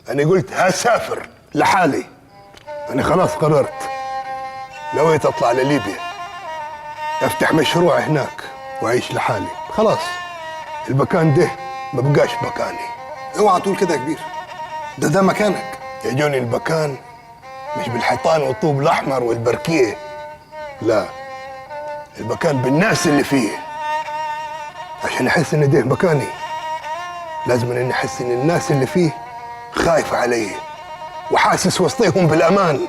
انا قلت هسافر لحالي. انا خلاص قررت، نويت اطلع لليبيا افتح مشروع هناك واعيش لحالي. خلاص المكان ده ما بقاش مكاني. اوعى تقول كده يا كبير، ده مكانك. يجوني المكان مش بالحيطان والطوب الاحمر والبركيه، لا المكان بالناس اللي فيه. عشان احس ان ده مكاني لازم اني احس ان الناس اللي فيه خايفة علي وحاسس وسطيهم بالامان.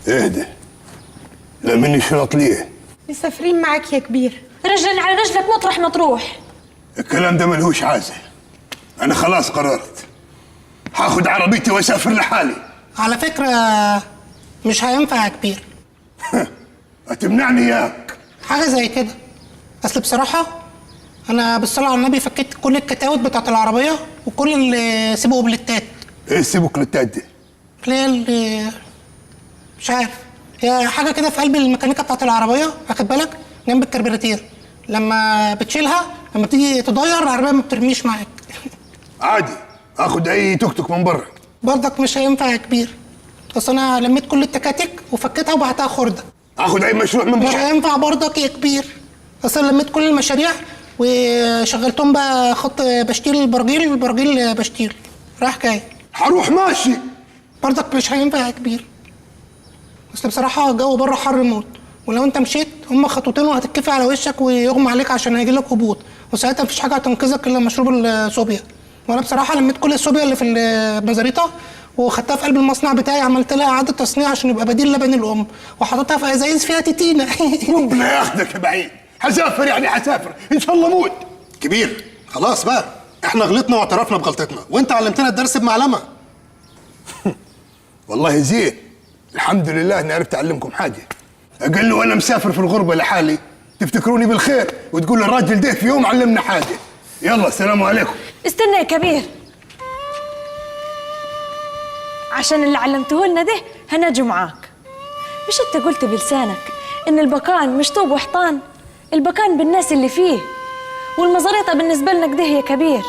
اهدى، لا مني شنط ليه؟ مسافرين معاك يا كبير. رجلا على رجلك مطرح ما تروح. الكلام ده ملهوش عازة. أنا خلاص قررت هاخد عربيتي وأسافر لحالي. على فكرة مش هينفع يا كبير. هتمنعني إياك؟ حاجة زي كده. أصل بصراحة أنا بالصلاة على النبي فكيت كل الكتاوت بتاعت العربية وكل اللي سيبوا بلتات. إيه سيبوا كلتات دي؟ اللي مش عارف، هي حاجة كده في قلب الميكانيكا بتاعت العربية، واخد بالك؟ جنب الكربيراتير. لما بتشيلها لما تيجي تضير العربية ما بترميش معاك. عادي، آخد أي توك توك من بره. برضك مش هينفع يا كبير. أصل أنا لميت كل التكاتك وفكيتها وبعتها خردة. آخد أي مشروع من بره. مش هينفع برضك يا كبير. أصل لميت كل المشاريع وشغلتهم بقى خط بشتيل البرجيل بشتيل. راح جاي. هروح ماشي. برضك مش هينفع يا كبير. اصل بصراحه الجو بره حر موت، ولو انت مشيت هم خطوتين وهتتكفي على وشك ويغمى عليك عشان هيجيلك هبوط، وساعتها مفيش حاجه هتنقذك الا مشروب الصوبيا. وانا بصراحه لميت كل الصوبيا اللي في المزاريطه وخدتها في قلب المصنع بتاعي، عملت لها اعاده تصنيع عشان يبقى بديل لبن الام، وحطيتها في ازايز فيها تيتينا. ربنا ياخدك يا بعيد. هسافر يعني هسافر ان شاء الله موت. كبير خلاص بقى، احنا غلطنا واعترفنا بغلطتنا وانت علمتنا الدرس بمعلمه. والله زين، الحمد لله اني عرفت اعلمكم حاجه. اقل وانا مسافر في الغربه لحالي تفتكروني بالخير وتقول الراجل ده في يوم علمنا حاجه. يلا السلام عليكم. استنى يا كبير، عشان اللي علمته لنا ده هنجوا معاك. مش انت قلت بلسانك ان البكان مش طوب وحيطان؟ البكان بالناس اللي فيه، والمزاريطه بالنسبه لنا كده يا كبير،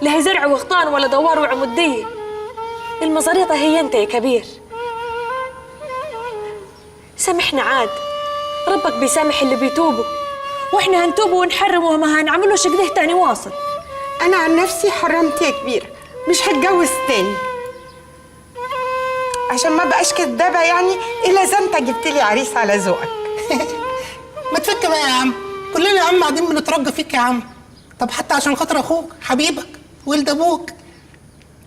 لا هي زرع وغطان ولا دوار وعموديه. المزاريطه هي انت يا كبير. سامحنا عاد، ربك بيسامح اللي بيتوبوا، واحنا هنتوب ونحرم وما هنعملوش كده تاني واصل. انا عن نفسي حرمت يا كبير، مش هتجوز تاني عشان ما بقاش كدابه يعني، الا اذا انت جبت لي عريس على ذوقك. ما تفك بقى يا عم، كلنا يا عم قاعدين بنترجى فيك يا عم. طب حتى عشان خاطر اخوك حبيبك ولد ابوك،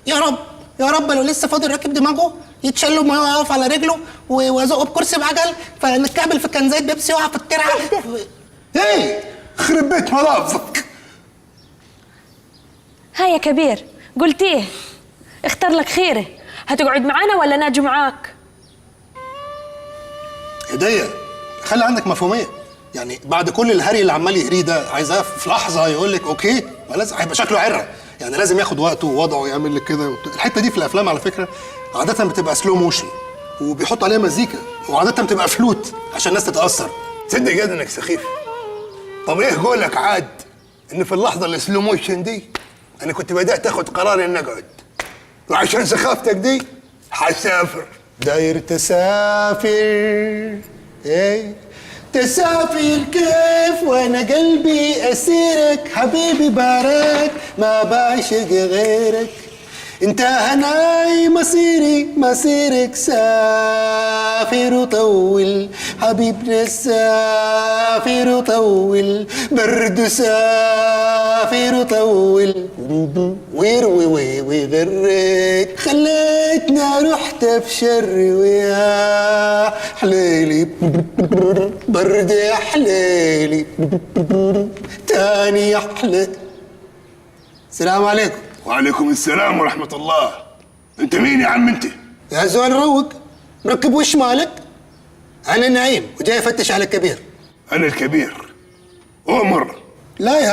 يا رب يا رب لو لسه فاضل راكب دماغه يتشل وما يقف على رجله وازقه بكرسي بعجل فنتكعبل في كنزات بيبسي يقع في الترعه. ايه خرب بيت ملابسك. ها يا كبير، قلت ايه؟ اختار لك خيره، هتقعد معانا ولا ناجي معاك؟ هديه خلي عندك مفهوميه، يعني بعد كل الهري اللي عمال يهريه ده عايزاه في لحظه يقول لك اوكي، ما لازم هيبقى شكله عره، يعني لازم ياخد وقته ووضعه يعمل لك كده. الحته دي في الافلام على فكره عاده بتبقى سلو موشن وبيحط عليها مزيكا، وعاده بتبقى فلوت عشان الناس تتاثر. تصدق جد انك سخيف. طب ايه قولك عاد ان في اللحظه السلو موشن دي انا كنت بدات اخد قرار اني اقعد، وعشان سخافتك دي حسافر. داير تسافر ايه تسافر كيف وانا قلبي اسيرك، حبيبي بارك ما بعشق غيرك، انت هناي مصيري مصيرك، سافر وطول حبيبنا سافر وطول، برد سافر وطول ويروي ويغرك، خليتنا رحت في شر ويا حليلي برد يا حليلي تاني يا حليلي. السلام عليكم. وعليكم السلام ورحمة الله. انت مين يا عم انت؟ يا زول روق، مركب وش مالك؟ أنا نعيم وجاي أفتش على الكبير. أنا الكبير؟ أؤمر. لا يا